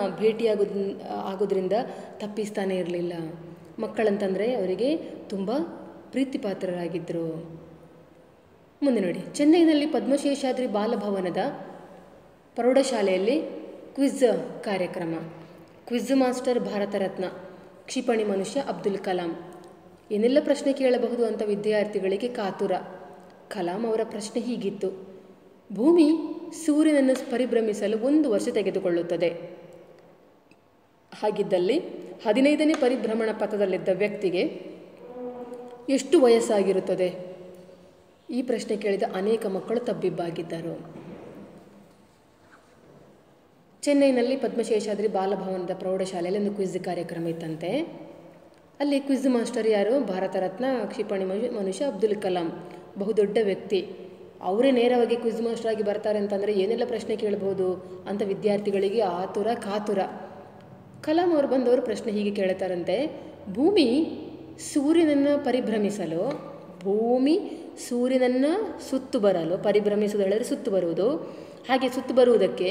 ಆಗೋದ್ರಿಂದ ತಪ್ಪಿಸ್ತಾನೆ ಇರಲಿಲ್ಲ. ಮಕ್ಕಳಂತಂದರೆ ಅವರಿಗೆ ತುಂಬ ಪ್ರೀತಿಪಾತ್ರರಾಗಿದ್ದರು. ಮುಂದೆ ನೋಡಿ, ಚೆನ್ನೈನಲ್ಲಿ ಪದ್ಮಶೇಷಾದ್ರಿ ಬಾಲಭವನದ ಪ್ರೌಢಶಾಲೆಯಲ್ಲಿ ಕ್ವಿಜ್ ಕಾರ್ಯಕ್ರಮ. ಕ್ವಿಜ್ ಮಾಸ್ಟರ್ ಭಾರತ ರತ್ನ ಕ್ಷಿಪಣಿ ಮನುಷ್ಯ ಅಬ್ದುಲ್ ಕಲಾಂ. ಏನೆಲ್ಲ ಪ್ರಶ್ನೆ ಕೇಳಬಹುದು ಅಂತ ವಿದ್ಯಾರ್ಥಿಗಳಿಗೆ ಕಾತುರ. ಕಲಾಂ ಅವರ ಪ್ರಶ್ನೆ ಹೀಗಿತ್ತು: ಭೂಮಿ ಸೂರ್ಯನನ್ನು ಪರಿಭ್ರಮಿಸಲು 1 ವರ್ಷ ತೆಗೆದುಕೊಳ್ಳುತ್ತದೆ. ಹಾಗಿದ್ದಲ್ಲಿ 15ನೇ ಪರಿಭ್ರಮಣ ಪಥದಲ್ಲಿದ್ದ ವ್ಯಕ್ತಿಗೆ ಎಷ್ಟು ವಯಸ್ಸಾಗಿರುತ್ತದೆ? ಈ ಪ್ರಶ್ನೆ ಕೇಳಿದ ಅನೇಕ ಮಕ್ಕಳು ತಬ್ಬಿಬ್ಬಾಗಿದ್ದರು. ಚೆನ್ನೈನಲ್ಲಿ ಪದ್ಮಶೇಷಾದ್ರಿ ಬಾಲಭವನದ ಪ್ರೌಢಶಾಲೆಯಲ್ಲಿ ಒಂದು ಕ್ವಿಜ್ ಕಾರ್ಯಕ್ರಮ ಇತ್ತಂತೆ. ಅಲ್ಲಿ ಕ್ವಿಜ್ ಮಾಸ್ಟರ್ ಯಾರು? ಭಾರತ ರತ್ನ ಕ್ಷಿಪಣಿ ಮನುಷ್ಯ ಅಬ್ದುಲ್ ಕಲಾಂ, ಬಹುದೊಡ್ಡ ವ್ಯಕ್ತಿ. ಅವರೇ ನೇರವಾಗಿ ಕ್ವಿಜ್ ಮಾಸ್ಟರ್ ಆಗಿ ಬರ್ತಾರೆ ಅಂತಂದರೆ ಏನೆಲ್ಲ ಪ್ರಶ್ನೆ ಕೇಳಬಹುದು ಅಂತ ವಿದ್ಯಾರ್ಥಿಗಳಿಗೆ ಆತುರ ಕಾತುರ. ಕಲಾಂ ಅವರು ಬಂದವರು ಪ್ರಶ್ನೆ ಹೀಗೆ ಕೇಳ್ತಾರಂತೆ: ಭೂಮಿ ಸೂರ್ಯನನ್ನು ಪರಿಭ್ರಮಿಸಲು, ಭೂಮಿ ಸೂರ್ಯನನ್ನು ಸುತ್ತು ಬರಲು, ಪರಿಭ್ರಮಿಸುವುದು ಹೇಳಿದರೆ ಸುತ್ತು ಬರುವುದು, ಹಾಗೆ ಸುತ್ತು ಬರುವುದಕ್ಕೆ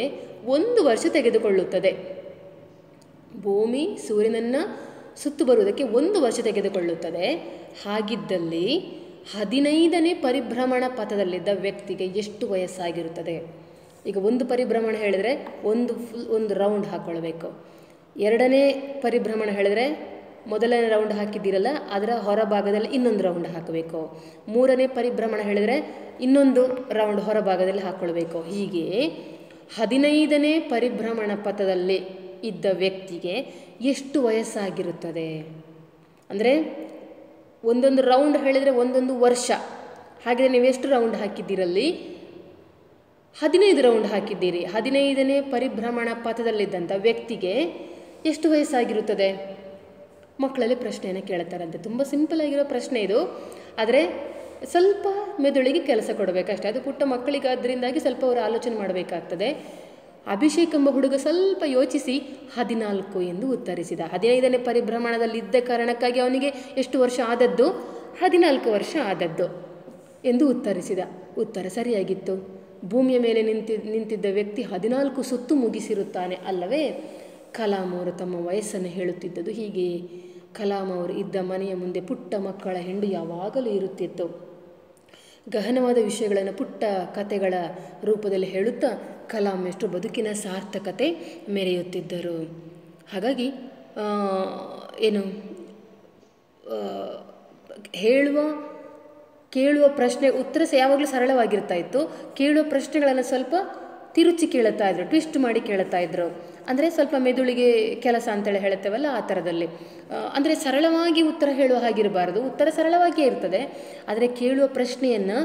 1 ವರ್ಷ ತೆಗೆದುಕೊಳ್ಳುತ್ತದೆ. ಭೂಮಿ ಸೂರ್ಯನನ್ನು ಸುತ್ತು ಬರುವುದಕ್ಕೆ 1 ವರ್ಷ ತೆಗೆದುಕೊಳ್ಳುತ್ತದೆ. ಹಾಗಿದ್ದಲ್ಲಿ 15ನೇ ಪರಿಭ್ರಮಣ ಪಥದಲ್ಲಿದ್ದ ವ್ಯಕ್ತಿಗೆ ಎಷ್ಟು ವಯಸ್ಸಾಗಿರುತ್ತದೆ? ಈಗ ಒಂದು ಪರಿಭ್ರಮಣ ಹೇಳಿದರೆ ಒಂದು ರೌಂಡ್ ಹಾಕ್ಕೊಳ್ಬೇಕು. 2ನೇ ಪರಿಭ್ರಮಣ ಹೇಳಿದರೆ ಮೊದಲನೇ ರೌಂಡ್ ಹಾಕಿದ್ದೀರಲ್ಲ ಅದರ ಹೊರಭಾಗದಲ್ಲಿ ಇನ್ನೊಂದು ರೌಂಡ್ ಹಾಕಬೇಕು. 3ನೇ ಪರಿಭ್ರಮಣ ಹೇಳಿದರೆ ಇನ್ನೊಂದು ರೌಂಡ್ ಹೊರಭಾಗದಲ್ಲಿ ಹಾಕ್ಕೊಳ್ಬೇಕು. ಹೀಗೆ 15ನೇ ಪರಿಭ್ರಮಣ ಪಥದಲ್ಲಿ ಇದ್ದ ವ್ಯಕ್ತಿಗೆ ಎಷ್ಟು ವಯಸ್ಸಾಗಿರುತ್ತದೆ? ಅಂದರೆ ಒಂದೊಂದು ರೌಂಡ್ ಹೇಳಿದರೆ 1 ವರ್ಷ. ಹಾಗೆಯೇ ನೀವು ಎಷ್ಟು ರೌಂಡ್ ಹಾಕಿದ್ದೀರಲ್ಲಿ? 15 ರೌಂಡ್ ಹಾಕಿದ್ದೀರಿ. 15ನೇ ಪರಿಭ್ರಮಣ ಪಥದಲ್ಲಿದ್ದಂಥ ವ್ಯಕ್ತಿಗೆ ಎಷ್ಟು ವಯಸ್ಸಾಗಿರುತ್ತದೆ? ಮಕ್ಕಳಲ್ಲಿ ಪ್ರಶ್ನೆಯನ್ನು ಕೇಳ್ತಾರಂತೆ. ತುಂಬ ಸಿಂಪಲ್ ಆಗಿರೋ ಪ್ರಶ್ನೆ ಇದು, ಆದರೆ ಸ್ವಲ್ಪ ಮೆದುಳಿಗೆ ಕೆಲಸ ಕೊಡಬೇಕಷ್ಟೇ. ಅದು ಪುಟ್ಟ ಮಕ್ಕಳಿಗಾದ್ರಿಂದಾಗಿ ಸ್ವಲ್ಪ ಅವರು ಆಲೋಚನೆ ಮಾಡಬೇಕಾಗ್ತದೆ. ಅಭಿಷೇಕ್ ಎಂಬ ಹುಡುಗ ಸ್ವಲ್ಪ ಯೋಚಿಸಿ 14 ಎಂದು ಉತ್ತರಿಸಿದ. 15ನೇ ಪರಿಭ್ರಮಣದಲ್ಲಿದ್ದ ಕಾರಣಕ್ಕಾಗಿ ಅವನಿಗೆ ಎಷ್ಟು ವರ್ಷ ಆದದ್ದು? 14 ವರ್ಷ ಆದದ್ದು ಎಂದು ಉತ್ತರಿಸಿದ. ಉತ್ತರ ಸರಿಯಾಗಿತ್ತು. ಭೂಮಿಯ ಮೇಲೆ ನಿಂತಿದ್ದ ವ್ಯಕ್ತಿ 14 ಸುತ್ತು ಮುಗಿಸಿರುತ್ತಾನೆ ಅಲ್ಲವೇ? ಕಲಾಂ ಅವರು ತಮ್ಮ ವಯಸ್ಸನ್ನು ಹೇಳುತ್ತಿದ್ದುದು ಹೀಗೆ. ಕಲಾಂ ಅವರು ಇದ್ದ ಮನೆಯ ಮುಂದೆ ಪುಟ್ಟ ಮಕ್ಕಳ ಹೆಂಡು ಯಾವಾಗಲೂ ಇರುತ್ತಿತ್ತು. ಗಹನವಾದ ವಿಷಯಗಳನ್ನು ಪುಟ್ಟ ಕತೆಗಳ ರೂಪದಲ್ಲಿ ಹೇಳುತ್ತಾ ಕಲಾಂ ಎಷ್ಟು ಬದುಕಿನ ಸಾರ್ಥಕತೆ ಮೆರೆಯುತ್ತಿದ್ದರು. ಹಾಗಾಗಿ ಕೇಳುವ ಪ್ರಶ್ನೆ ಉತ್ತರ ಯಾವಾಗಲೂ ಸರಳವಾಗಿರ್ತಾ ಇತ್ತು. ಕೇಳುವ ಪ್ರಶ್ನೆಗಳನ್ನು ಸ್ವಲ್ಪ ತಿರುಚಿ ಕೇಳುತ್ತಾ ಇದ್ರು, ಟ್ವಿಸ್ಟ್ ಮಾಡಿ ಕೇಳುತ್ತಾ ಇದ್ರು. ಅಂದರೆ ಸ್ವಲ್ಪ ಮೆದುಳಿಗೆ ಕೆಲಸ ಅಂತೇಳಿ ಹೇಳುತ್ತೇವಲ್ಲ, ಆ ಥರದಲ್ಲಿ. ಅಂದರೆ ಸರಳವಾಗಿ ಉತ್ತರ ಹೇಳುವ ಹಾಗಿರಬಾರ್ದು, ಉತ್ತರ ಸರಳವಾಗಿಯೇ ಇರ್ತದೆ. ಆದರೆ ಕೇಳುವ ಪ್ರಶ್ನೆಯನ್ನು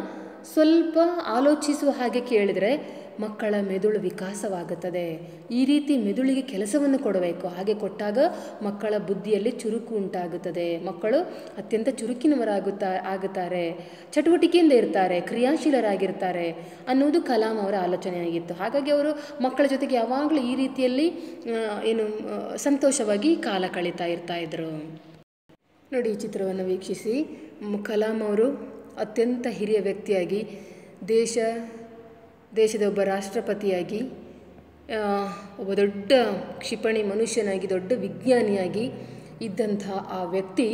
ಸ್ವಲ್ಪ ಆಲೋಚಿಸುವ ಹಾಗೆ ಕೇಳಿದರೆ ಮಕ್ಕಳ ಮೆದುಳು ವಿಕಾಸವಾಗುತ್ತದೆ. ಈ ರೀತಿ ಮೆದುಳಿಗೆ ಕೆಲಸವನ್ನು ಕೊಡಬೇಕು. ಹಾಗೆ ಕೊಟ್ಟಾಗ ಮಕ್ಕಳ ಬುದ್ಧಿಯಲ್ಲಿ ಚುರುಕು ಉಂಟಾಗುತ್ತದೆ. ಮಕ್ಕಳು ಅತ್ಯಂತ ಆಗುತ್ತಾರೆ, ಚಟುವಟಿಕೆಯಿಂದ ಇರ್ತಾರೆ, ಕ್ರಿಯಾಶೀಲರಾಗಿರ್ತಾರೆ ಅನ್ನುವುದು ಕಲಾಂ ಅವರ ಆಲೋಚನೆಯಾಗಿತ್ತು. ಹಾಗಾಗಿ ಅವರು ಮಕ್ಕಳ ಜೊತೆಗೆ ಯಾವಾಗಲೂ ಈ ರೀತಿಯಲ್ಲಿ ಸಂತೋಷವಾಗಿ ಕಾಲ ಕಳೀತಾ ಇರ್ತಾಯಿದ್ರು. ನೋಡಿ, ಈ ಚಿತ್ರವನ್ನು ವೀಕ್ಷಿಸಿ. ಕಲಾಂ ಅವರು ಅತ್ಯಂತ ಹಿರಿಯ ವ್ಯಕ್ತಿಯಾಗಿ, ದೇಶದ ಒಬ್ಬ ರಾಷ್ಟ್ರಪತಿಯಾಗಿ, ಒಬ್ಬ ದೊಡ್ಡ ಕ್ಷಿಪಣಿ ಮನುಷ್ಯನಾಗಿ, ದೊಡ್ಡ ವಿಜ್ಞಾನಿಯಾಗಿ ಇದ್ದಂತಹ ಆ ವ್ಯಕ್ತಿ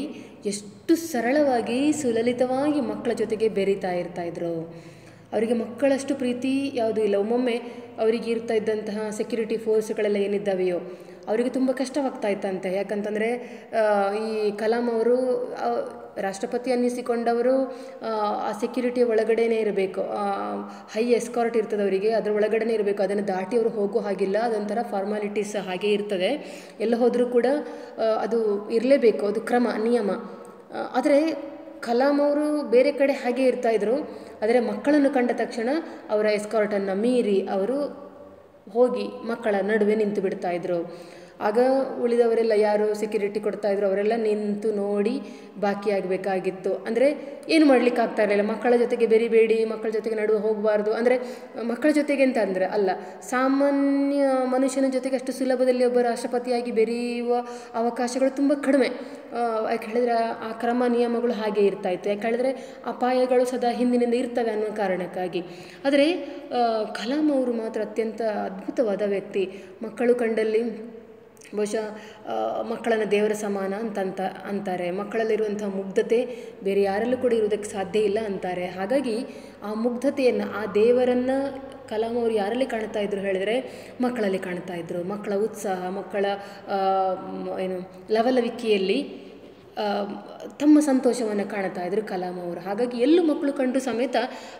ಎಷ್ಟು ಸರಳವಾಗಿ ಸುಲಲಿತವಾಗಿ ಮಕ್ಕಳ ಜೊತೆಗೆ ಬೆರೀತಾ ಇರ್ತಾಯಿದ್ರು. ಅವರಿಗೆ ಮಕ್ಕಳಷ್ಟು ಪ್ರೀತಿ ಯಾವುದೂ ಇಲ್ಲ. ಒಮ್ಮೊಮ್ಮೆ ಅವರಿಗೆ ಇರ್ತಾ ಇದ್ದಂತಹ ಸೆಕ್ಯೂರಿಟಿ ಫೋರ್ಸ್ಗಳೆಲ್ಲ ಏನಿದ್ದಾವೆಯೋ ಅವರಿಗೆ ತುಂಬ ಕಷ್ಟವಾಗ್ತಾ ಇತ್ತಂತೆ. ಯಾಕಂತಂದರೆ ಈ ಕಲಾಂ ಅವರು ರಾಷ್ಟ್ರಪತಿ ಅನ್ನಿಸಿಕೊಂಡವರು ಆ ಸೆಕ್ಯೂರಿಟಿಯ ಒಳಗಡೆನೇ ಇರಬೇಕು. ಹೈ ಎಸ್ಕಾರ್ಟ್ ಇರ್ತದೆ ಅವರಿಗೆ, ಅದರ ಒಳಗಡೆನೇ ಇರಬೇಕು. ಅದನ್ನು ದಾಟಿ ಅವರು ಹೋಗೋ ಹಾಗಿಲ್ಲ. ಅದೊಂಥರ ಫಾರ್ಮಾಲಿಟೀಸ್ ಹಾಗೇ ಇರ್ತದೆ. ಎಲ್ಲ ಹೋದರೂ ಕೂಡ ಅದು ಇರಲೇಬೇಕು, ಅದು ಕ್ರಮ, ನಿಯಮ. ಆದರೆ ಕಲಾಂ ಅವರು ಬೇರೆ ಕಡೆ ಹಾಗೆ ಇರ್ತಾಯಿದ್ರು. ಆದರೆ ಮಕ್ಕಳನ್ನು ಕಂಡ ತಕ್ಷಣ ಅವರ ಎಸ್ಕಾರ್ಟನ್ನು ಮೀರಿ ಅವರು ಹೋಗಿ ಮಕ್ಕಳ ನಡುವೆ ನಿಂತು ಬಿಡ್ತಾಯಿದ್ರು. ಆಗ ಉಳಿದವರೆಲ್ಲ ಯಾರು ಸೆಕ್ಯೂರಿಟಿ ಕೊಡ್ತಾಯಿದ್ರು ಅವರೆಲ್ಲ ನಿಂತು ನೋಡಿ ಬಾಕಿಯಾಗಬೇಕಾಗಿತ್ತು. ಅಂದರೆ ಏನು ಮಾಡಲಿಕ್ಕೆ ಆಗ್ತಾ ಇರಲಿಲ್ಲ. ಮಕ್ಕಳ ಜೊತೆಗೆ ಬೆರಿಬೇಡಿ, ಮಕ್ಕಳ ಜೊತೆಗೆ ನಡುವೆ ಹೋಗಬಾರ್ದು. ಅಂದರೆ ಮಕ್ಕಳ ಜೊತೆಗೆ ಅಂತ ಅಂದರೆ ಅಲ್ಲ, ಸಾಮಾನ್ಯ ಮನುಷ್ಯನ ಜೊತೆಗೆ ಅಷ್ಟು ಸುಲಭದಲ್ಲಿ ಒಬ್ಬ ರಾಷ್ಟ್ರಪತಿಯಾಗಿ ಬೆರೆಯುವ ಅವಕಾಶಗಳು ತುಂಬ ಕಡಿಮೆ. ಯಾಕೆ ಹೇಳಿದ್ರೆ ಆ ಕ್ರಮ ನಿಯಮಗಳು ಹಾಗೆ ಇರ್ತಾಯಿತ್ತು. ಯಾಕೆ ಹೇಳಿದ್ರೆ ಅಪಾಯಗಳು ಸದಾ ಹಿಂದಿನಿಂದ ಇರ್ತವೆ ಅನ್ನೋ ಕಾರಣಕ್ಕಾಗಿ. ಆದರೆ ಕಲಾಂ ಅವರು ಮಾತ್ರ ಅತ್ಯಂತ ಅದ್ಭುತವಾದ ವ್ಯಕ್ತಿ. ಮಕ್ಕಳು ಕಂಡಲ್ಲಿ ಬಹುಶಃ ಮಕ್ಕಳನ್ನು ದೇವರ ಸಮಾನ ಅಂತಾರೆ. ಮಕ್ಕಳಲ್ಲಿರುವಂಥ ಮುಗ್ಧತೆ ಬೇರೆ ಯಾರಲ್ಲೂ ಕೂಡ ಇರುವುದಕ್ಕೆ ಸಾಧ್ಯ ಇಲ್ಲ ಅಂತಾರೆ. ಹಾಗಾಗಿ ಆ ಮುಗ್ಧತೆಯನ್ನು, ಆ ದೇವರನ್ನು ಕಲಾಂ ಅವರು ಯಾರಲ್ಲಿ ಕಾಣ್ತಾ ಇದ್ರು ಹೇಳಿದರೆ ಮಕ್ಕಳಲ್ಲಿ ಕಾಣ್ತಾ ಇದ್ರು. ಮಕ್ಕಳ ಉತ್ಸಾಹ, ಮಕ್ಕಳ ಲವಲವಿಕೆಯಲ್ಲಿ ತಮ್ಮ ಸಂತೋಷವನ್ನು ಕಾಣ್ತಾ ಇದ್ರು ಕಲಾಂ ಅವರು. ಹಾಗಾಗಿ ಎಲ್ಲೂ ಮಕ್ಕಳು ಕಂಡು ಸಮೇತ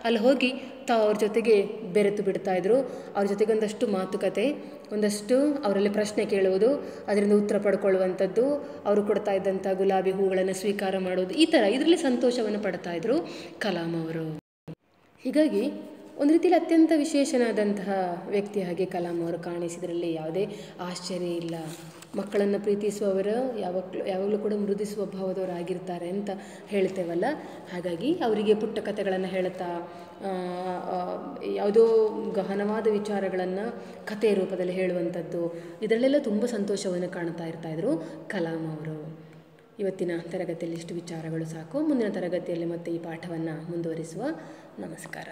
ಅಲ್ಲಿ ಹೋಗಿ ಅವ್ರ ಜೊತೆಗೆ ಬೆರೆತು ಬಿಡ್ತಾಯಿದ್ರು. ಅವ್ರ ಜೊತೆಗೆ ಒಂದಷ್ಟು ಮಾತುಕತೆ, ಒಂದಷ್ಟು ಅವರಲ್ಲಿ ಪ್ರಶ್ನೆ ಕೇಳುವುದು, ಅದರಿಂದ ಉತ್ತರ ಪಡ್ಕೊಳ್ಳುವಂಥದ್ದು, ಅವರು ಕೊಡ್ತಾ ಇದ್ದಂಥ ಗುಲಾಬಿ ಹೂಗಳನ್ನು ಸ್ವೀಕಾರ ಮಾಡೋದು, ಈ ಥರ ಇದರಲ್ಲಿ ಸಂತೋಷವನ್ನು ಪಡ್ತಾಯಿದ್ರು ಕಲಾಂ ಅವರು. ಹೀಗಾಗಿ ಒಂದು ರೀತಿಯಲ್ಲಿ ಅತ್ಯಂತ ವಿಶೇಷನಾದಂತಹ ವ್ಯಕ್ತಿ ಹಾಗೆ ಕಲಾಂ ಅವರು ಕಾಣಿಸಿದ್ರಲ್ಲಿ ಯಾವುದೇ ಆಶ್ಚರ್ಯ ಇಲ್ಲ. ಮಕ್ಕಳನ್ನು ಪ್ರೀತಿಸುವವರು ಯಾವಾಗಲೂ ಕೂಡ ಮೃದು ಸ್ವಭಾವದವರಾಗಿರ್ತಾರೆ ಅಂತ ಹೇಳ್ತೇವಲ್ಲ. ಹಾಗಾಗಿ ಅವರಿಗೆ ಪುಟ್ಟ ಕಥೆಗಳನ್ನು ಹೇಳುತ್ತಾ ಯಾವುದೋ ಗಹನವಾದ ವಿಚಾರಗಳನ್ನು ಕಥೆಯ ರೂಪದಲ್ಲಿ ಹೇಳುವಂಥದ್ದು, ಇದರಲ್ಲೆಲ್ಲ ತುಂಬ ಸಂತೋಷವನ್ನು ಕಾಣ್ತಾ ಇರ್ತಾಯಿದ್ರು ಕಲಾಂ ಅವರು. ಇವತ್ತಿನ ತರಗತಿಯಲ್ಲಿ ಇಷ್ಟು ವಿಚಾರಗಳು ಸಾಕು. ಮುಂದಿನ ತರಗತಿಯಲ್ಲಿ ಮತ್ತೆ ಈ ಪಾಠವನ್ನು ಮುಂದುವರಿಸುವ. ನಮಸ್ಕಾರ.